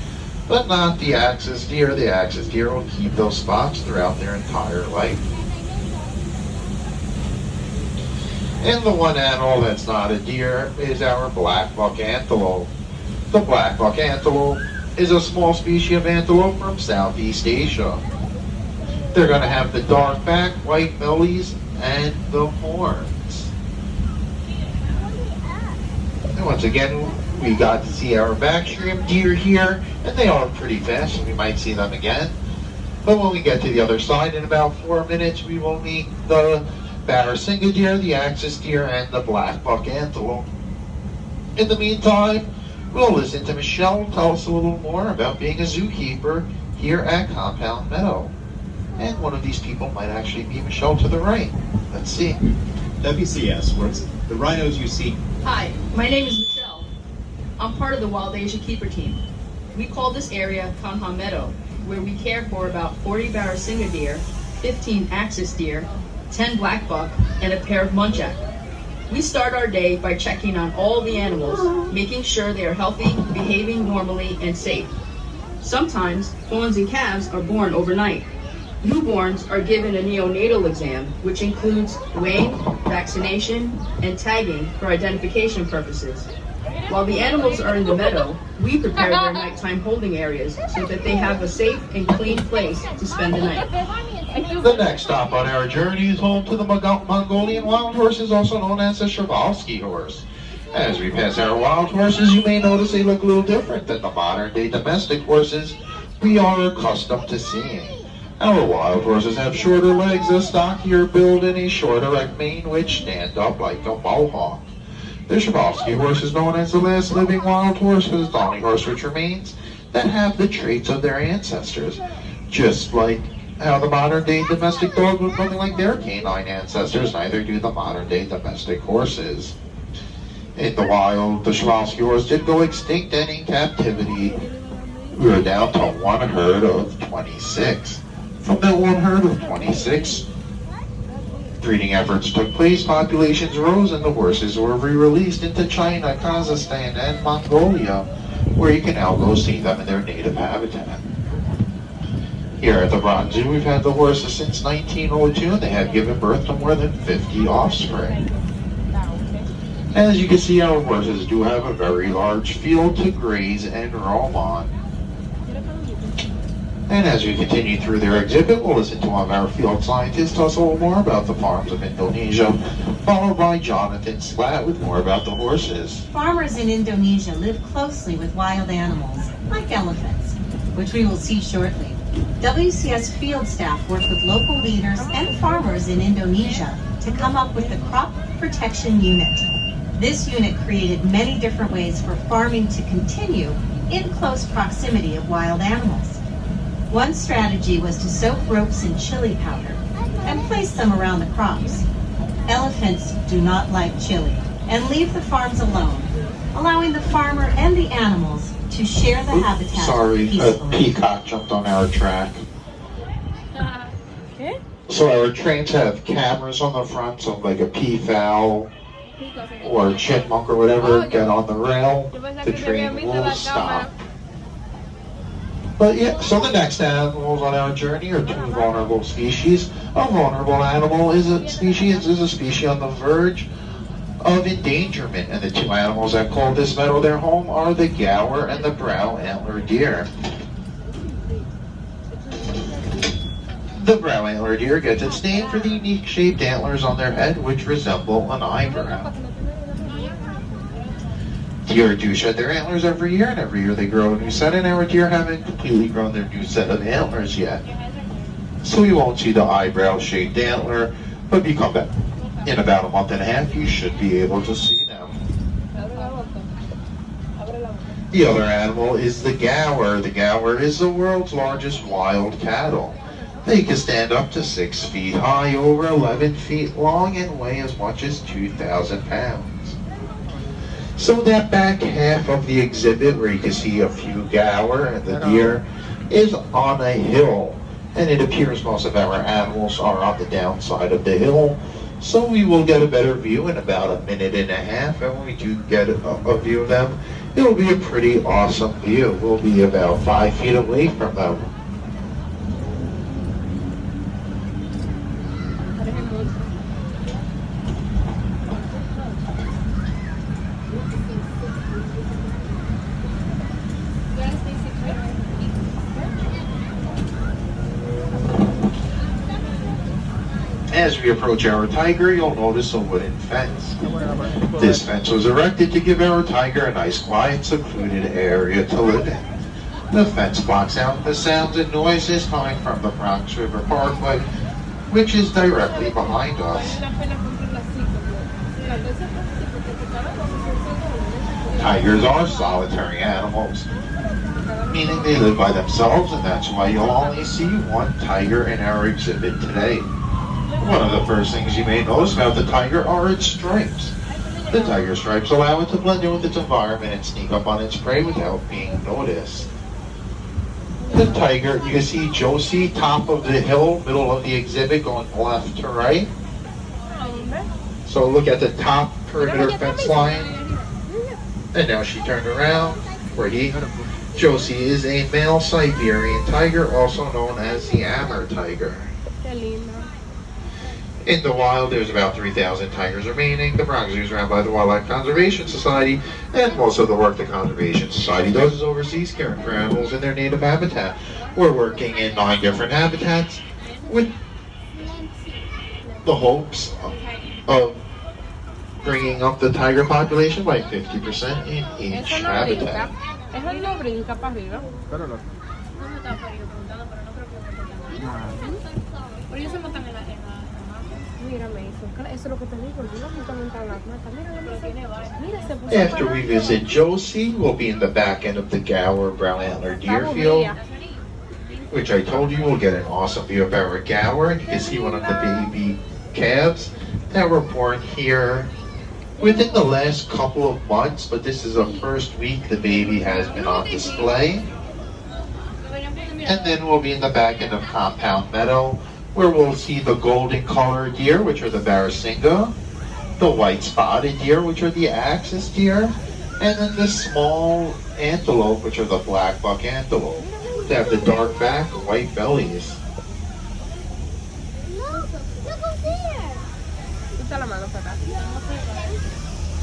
But not the axis deer. The axis deer will keep those spots throughout their entire life. And the one animal that's not a deer is our black buck antelope. The black buck antelope is a small species of antelope from Southeast Asia. They're going to have the dark back, white bellies, and the horns. And once again, we got to see our backstream deer here, and they are pretty fast, so we might see them again. But when we get to the other side in about 4 minutes, we will meet the Barasinga deer, the axis deer, and the black buck antelope. In the meantime, we'll listen to Michelle tell us a little more about being a zookeeper here at Compound Meadow. And one of these people might actually be Michelle to the right. Let's see. WCS, where it's the rhinos you see. Hi, my name is Michelle. I'm part of the Wild Asia Keeper team. We call this area Kanha Meadow, where we care for about 40 Barasinga deer, 15 axis deer, 10 black buck, and a pair of muntjac. We start our day by checking on all the animals, making sure they are healthy, behaving normally, and safe. Sometimes, fawns and calves are born overnight. Newborns are given a neonatal exam, which includes weighing, vaccination, and tagging for identification purposes. While the animals are in the meadow, we prepare their nighttime holding areas so that they have a safe and clean place to spend the night. The next stop on our journey is home to the Mongolian wild horses, also known as the Przewalski horse. As we pass our wild horses, you may notice they look a little different than the modern-day domestic horses we are accustomed to seeing. Our wild horses have shorter legs, a stockier build, and a short erect mane which stand up like a mohawk. The Przewalski horse is known as the last living wild horse for the only horse which remains that have the traits of their ancestors, just like how the modern-day domestic dog look nothing like their canine ancestors, neither do the modern-day domestic horses. In the wild, the Przewalski horse did go extinct, and in captivity, we were down to one herd of 26. From that one herd of 26, breeding efforts took place, populations rose, and the horses were re-released into China, Kazakhstan, and Mongolia, where you can now go see them in their native habitat. Here at the Bronx Zoo, we've had the horses since 1902, and they have given birth to more than 50 offspring. As you can see, our horses do have a very large field to graze and roam on. And as we continue through their exhibit, we'll listen to one of our field scientists tell us a little more about the farms of Indonesia, followed by Jonathan Slat with more about the horses. Farmers in Indonesia live closely with wild animals, like elephants, which we will see shortly. WCS field staff work with local leaders and farmers in Indonesia to come up with the Crop Protection Unit. This unit created many different ways for farming to continue in close proximity of wild animals. One strategy was to soak ropes in chili powder and place them around the crops. Elephants do not like chili and leave the farms alone, allowing the farmer and the animals to share the habitat Sorry, a peacock jumped on our track. So our trains have cameras on the front, so like a peafowl or a chipmunk or whatever get on the rail, the train will stop. But yeah, so the next animals on our journey are two vulnerable species. A vulnerable animal is a species on the verge of endangerment, and the two animals that call this meadow their home are the gaur and the brown antler deer. The brown antler deer gets its name for the unique shaped antlers on their head which resemble an eyebrow. Deer do shed their antlers every year, and every year they grow a new set, and our deer haven't completely grown their new set of antlers yet. So we won't see the eyebrow-shaped antler, but you come back in about a month and a half, you should be able to see them. The other animal is the gaur. The gaur is the world's largest wild cattle. They can stand up to 6 feet high, over 11 feet long, and weigh as much as 2,000 pounds. So that back half of the exhibit where you can see a few gaur and the deer is on a hill, and it appears most of our animals are on the downside of the hill, so we will get a better view in about a minute and a half, and when we do get a view of them, it will be a pretty awesome view. We'll be about 5 feet away from them. As we approach our tiger, you'll notice a wooden fence. This fence was erected to give our tiger a nice, quiet, secluded area to live in. The fence blocks out the sounds and noises coming from the Bronx River Parkway, which is directly behind us. Tigers are solitary animals, meaning they live by themselves, and that's why you'll only see one tiger in our exhibit today. One of the first things you may notice about the tiger are its stripes. The tiger stripes allow it to blend in with its environment and sneak up on its prey without being noticed. The tiger, you can see Josie, top of the hill, middle of the exhibit, going left to right. So look at the top perimeter fence line. And now she turned around where Josie is a male Siberian tiger, also known as the Amur tiger. In the wild, there's about 3,000 tigers remaining. The Bronx Zoo is run by the Wildlife Conservation Society, and most of the work the Conservation Society does is overseas caring for animals in their native habitat. We're working in 9 different habitats, with the hopes of bringing up the tiger population by 50% in each Eso no brinca. habitat. Eso no brinca para arriba. Pero no. No me estaba preguntando, pero no creo que me Pero ellos se montan en la mata. Mírame eso. Eso es lo que te digo. Yo no me montan las matas. Mira, se puso After we visit Josie, we'll be in the back end of the Gower Brown Antler Deer Field, which I told you will get an awesome view of our Gower. And you can see one of the baby calves that were born here within the last couple of months, but this is the first week the baby has been on display. And then we'll be in the back end of Compound Meadow, where we'll see the golden colored deer, which are the Barasinga, the white spotted deer, which are the axis deer, and then the small antelope, which are the black buck antelope. They have the dark back, white bellies. Look over there. Quita la mano para acá.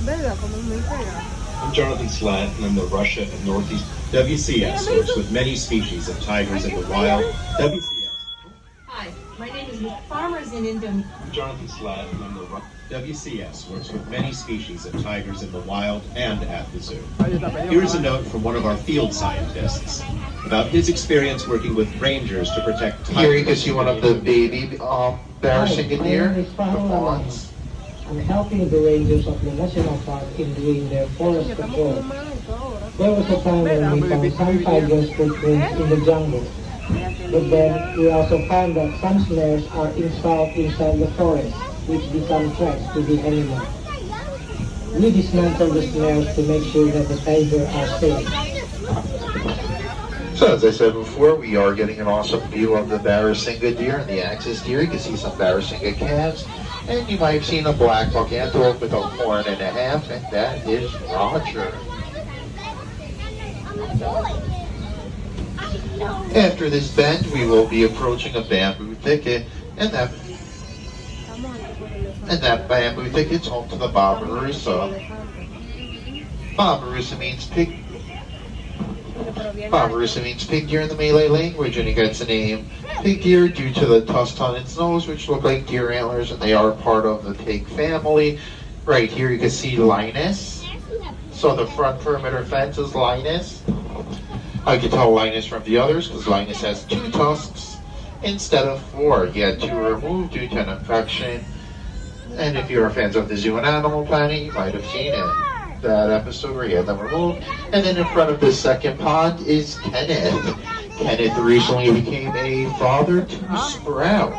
Verga, como muy pegado. I'm Jonathan Slatt, and I'm the Russia and Northeast WCS works with many species of tigers in the wild. WCS. Hi, my name is Farmers in Indonesia. I'm Jonathan Slatt, and I'm the WCS works with many species of tigers in the wild and at the zoo. Here's a note from one of our field scientists about his experience working with rangers to protect tigers. Here you can see one of the baby Barasinga deer, the fawns. I'm helping the rangers of the national park in doing their forest patrol. There was a time when we found some tigers footprints in the jungle. But then we also found that some snares are installed inside the forest, which become threats to the animal. We dismantle the snares to make sure that the tigers are safe. So as I said before, we are getting an awesome view of the Barasinga deer and the axis deer. You can see some Barasinga calves. And you might have seen a black buck antelope with a horn and a half, and that is Roger. After this bend, we will be approaching a bamboo thicket, and that bamboo thicket's home to the Barbarossa. Barbarossa means pig. Barbarossa means pig deer in the Malay language, and it gets the name pig deer due to the tusks on its nose, which look like deer antlers, and they are part of the pig family. Right here you can see Linus. So the front perimeter fence is Linus. I can tell Linus from the others because Linus has 2 tusks instead of 4. He had 2 removed due to an infection. And if you're fans of the Zoo and Animal Planet, you might have seen it. That episode where he had them removed. And then in front of the second pond is Kenneth. Kenneth recently became a father to Sprout.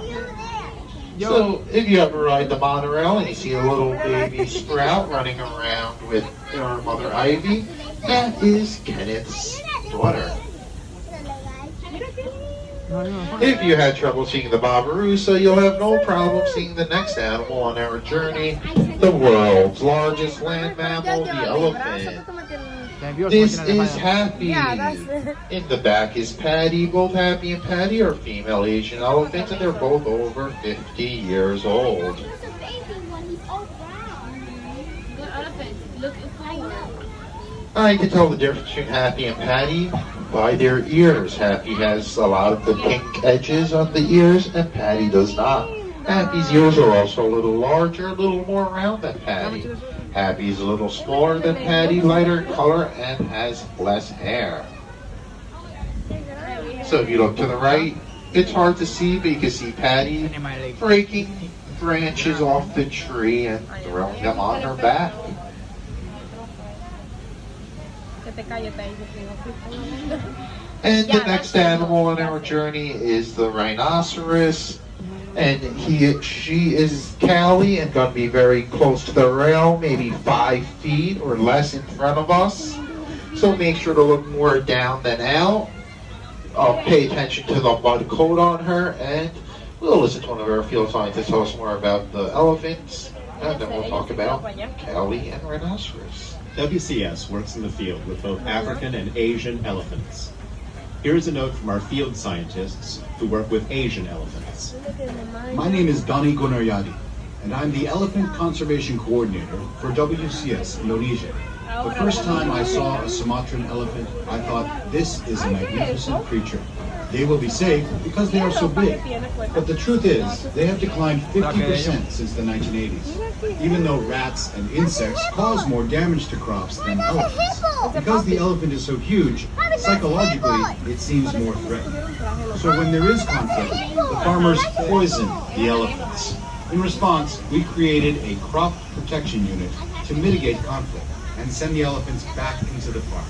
So if you ever ride the monorail and you see a little baby Sprout running around with her mother Ivy, that is Kenneth's daughter. If you had trouble seeing the Barbarossa, you'll have no problem seeing the next animal on our journey, the world's largest land mammal, the elephant. This is Happy. In the back is Patty. Both Happy and Patty are female Asian elephants, and they're both over 50 years old. I can tell the difference between Happy and Patty by their ears. Happy has a lot of the pink edges on the ears, and Patty does not. Happy's ears are also a little larger, a little more round than Patty. Happy's a little smaller than Patty, lighter in color, and has less hair. So if you look to the right, it's hard to see, but you can see Patty breaking branches off the tree and throwing them on her back. And the next animal on our journey is the rhinoceros. And she is Callie and going to be very close to the rail, maybe 5 feet or less in front of us. So make sure to look more down than out. Pay attention to the mud coat on her, and we'll listen to one of our field scientists tell us more about the elephants, and then we'll talk about Callie and rhinoceros. WCS works in the field with both African and Asian elephants. Here is a note from our field scientists who work with Asian elephants. My name is Donny Gunaryadi, and I'm the Elephant Conservation Coordinator for WCS Indonesia. The first time I saw a Sumatran elephant, I thought, this is a magnificent creature. They will be safe because they are so big. But the truth is, they have declined 50% since the 1980s, even though rats and insects cause more damage to crops than elephants. Because the elephant is so huge, psychologically, it seems more threatening. So when there is conflict, the farmers poison the elephants. In response, we created a crop protection unit to mitigate conflict and send the elephants back into the park.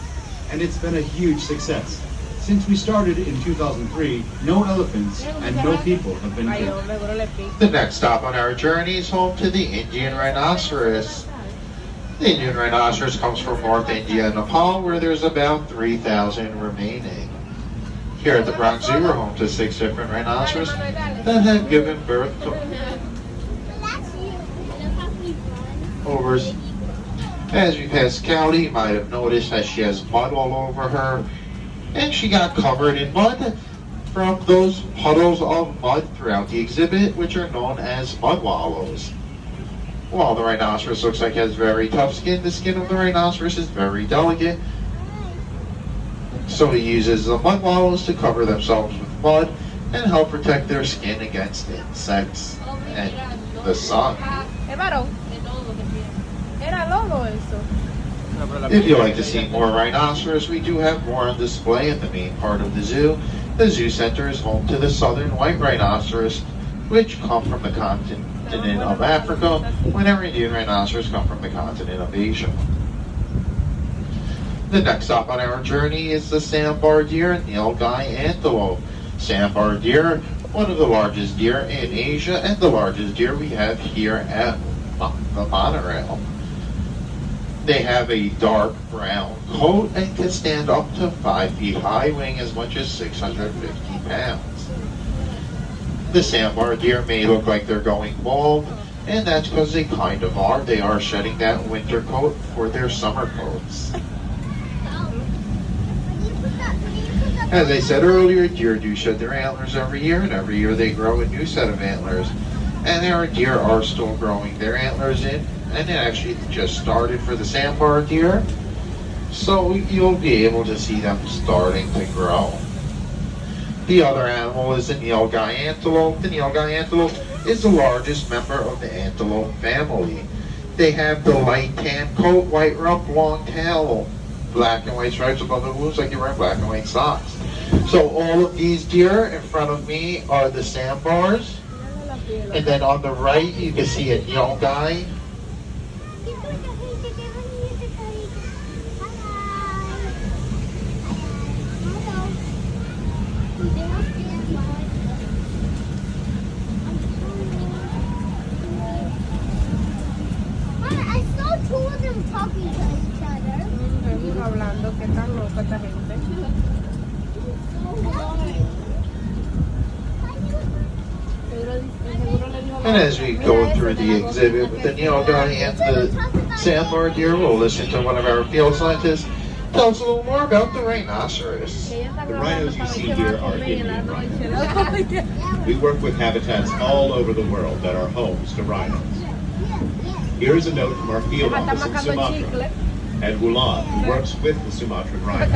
And it's been a huge success. Since we started in 2003, no elephants and no people have been killed. The next stop on our journey is home to the Indian rhinoceros. The Indian rhinoceros comes from North India and Nepal, where there's about 3,000 remaining. Here at the Bronx Zoo, we're home to 6 different rhinoceros that have given birth to over. As we pass Callie, you might have noticed that she has mud all over her, and she got covered in mud from those puddles of mud throughout the exhibit, which are known as mud wallows. While the rhinoceros looks like it has very tough skin, the skin of the rhinoceros is very delicate. So he uses the mud wallows to cover themselves with mud and help protect their skin against insects and the sun. If you'd like to see more rhinoceros, we do have more on display in the main part of the zoo. The zoo center is home to the southern white rhinoceros, which come from the continent of Africa, whenever Indian rhinoceros come from the continent of Asia. The next stop on our journey is the sandbar deer and nilgai antelope. Sandbar deer, one of the largest deer in Asia and the largest deer we have here at the monorail. They have a dark brown coat and can stand up to 5 feet high, weighing as much as 650 pounds. The sandbar deer may look like they're going bald, and that's because they kind of are. They are shedding that winter coat for their summer coats. As I said earlier, deer do shed their antlers every year, and every year they grow a new set of antlers. And our deer are still growing their antlers in, and it actually just started for the sandbar deer. So you'll be able to see them starting to grow. The other animal is the nilgai antelope. The nilgai antelope is the largest member of the antelope family. They have the light tan coat, white rump, long tail, black and white stripes above the hooves like you're wearing black and white socks. So all of these deer in front of me are the sandbars. And then on the right you can see a nilgai. I saw 2 of them talking to each other. Hablando, qué tan loca esta gente. And as we go through the exhibit with the nilgai and the sandbar deer, we'll listen to one of our field scientists tell us a little more about the rhinoceros. The rhinos you see here are Indian rhinos. We work with habitats all over the world that are homes to rhinos. Here is a note from our field office in Sumatra, and Wulan, who works with the Sumatran rhino.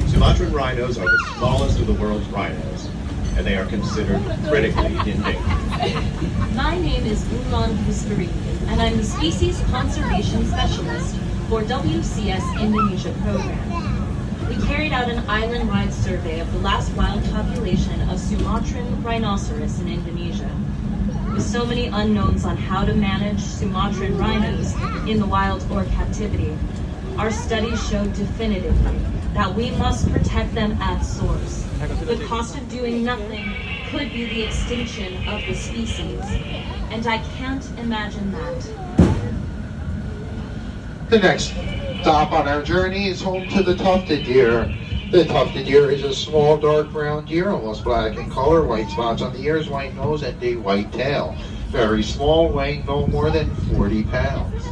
Sumatran rhinos are the smallest of the world's rhinos, and they are considered critically endangered. My name is Wulan Hustari, and I'm the Species Conservation Specialist for WCS Indonesia program. We carried out an island-wide survey of the last wild population of Sumatran rhinoceros in Indonesia. With so many unknowns on how to manage Sumatran rhinos in the wild or captivity, our studies showed definitively that we must protect them at source. The cost of doing nothing could be the extinction of the species, and I can't imagine that. The next stop on our journey is home to the tufted deer. The tufted deer is a small dark brown deer, almost black in color, white spots on the ears, white nose, and a white tail. Very small, weighing no more than 40 pounds.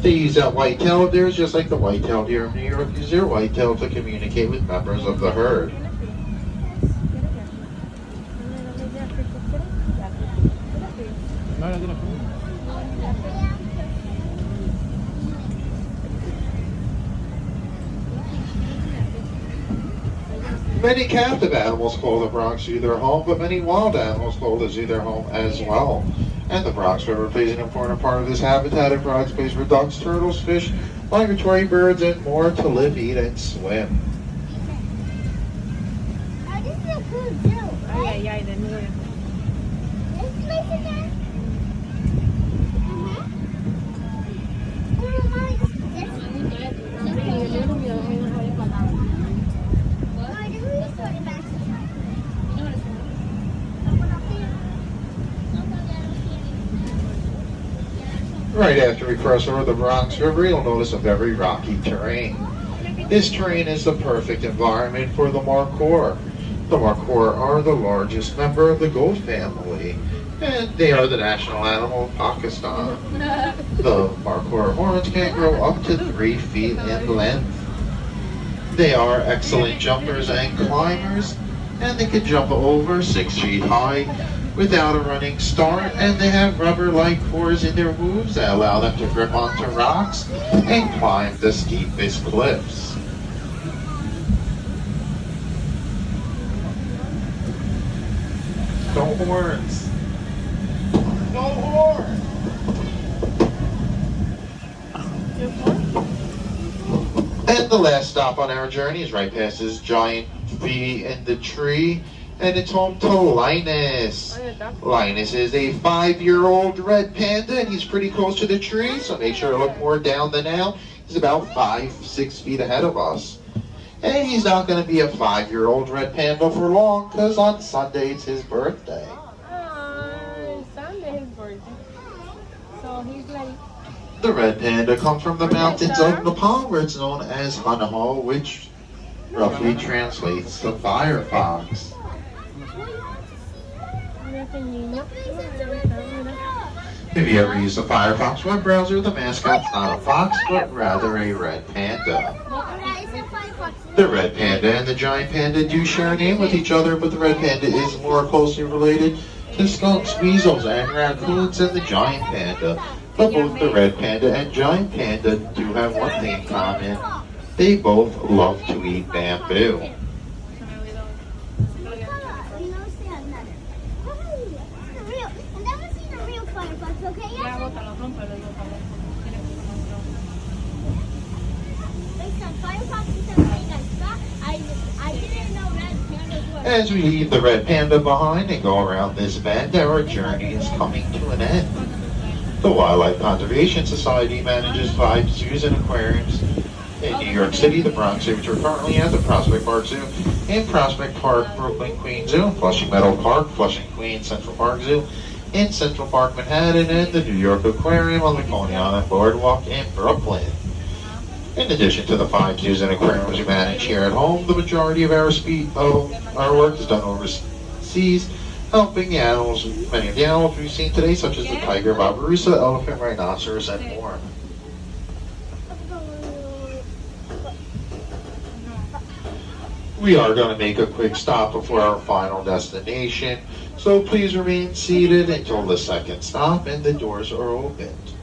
They use that white tail of theirs just like the white-tailed deer of New York use their white tail to communicate with members of the herd. Many captive animals call the Bronx Zoo their home, but many wild animals call the zoo their home as well. And the Bronx River plays an important part of this habitat. It provides a place for ducks, turtles, fish, migratory birds, and more to live, eat, and swim. This is a cool zoo, right? This place in there? Right after we cross over the Bronx River, you'll notice a very rocky terrain. This terrain is the perfect environment for the markhor. The markhor are the largest member of the goat family, and they are the national animal of Pakistan. The markhor horns can grow up to 3 feet in length. They are excellent jumpers and climbers, and they can jump over 6 feet high without a running start, and they have rubber-like cores in their hooves that allow them to grip onto rocks and climb the steepest cliffs. No horns. No horns. And the last stop on our journey is right past this giant tree in the tree, and it's home to Linus. Linus is a 5-year-old red panda, and he's pretty close to the tree, so make sure to look more down than now. He's about 5-6 feet ahead of us. And he's not going to be a 5-year-old red panda for long, because on Sunday it's his birthday. Sunday his birthday. So he's like... The red panda comes from the mountains of Nepal, where it's known as Hanahal, which roughly translates to firefox. If you ever use the Firefox web browser, the mascot's not a fox, but rather a red panda. The red panda and the giant panda do share a name with each other, but the red panda is more closely related to skunks, weasels, and raccoons than the giant panda. But both the red panda and giant panda do have one thing in common. They both love to eat bamboo. As we leave the red panda behind and go around this bend, our journey is coming to an end. The Wildlife Conservation Society manages 5 zoos and aquariums in New York City, the Bronx Zoo, which are currently at the Prospect Park Zoo, in Prospect Park, Brooklyn, Queens Zoo, Flushing Meadow Park, Flushing, Queens, Central Park Zoo, in Central Park, Manhattan, and the New York Aquarium on the Coney Island Boardwalk in Brooklyn. In addition to the 5 zoos and aquariums we manage here at home, the majority of our work is done overseas, helping the animals, many of the animals we've seen today, such as the tiger, babirusa, elephant, rhinoceros, and more. We are going to make a quick stop before our final destination, so please remain seated until the second stop and the doors are opened.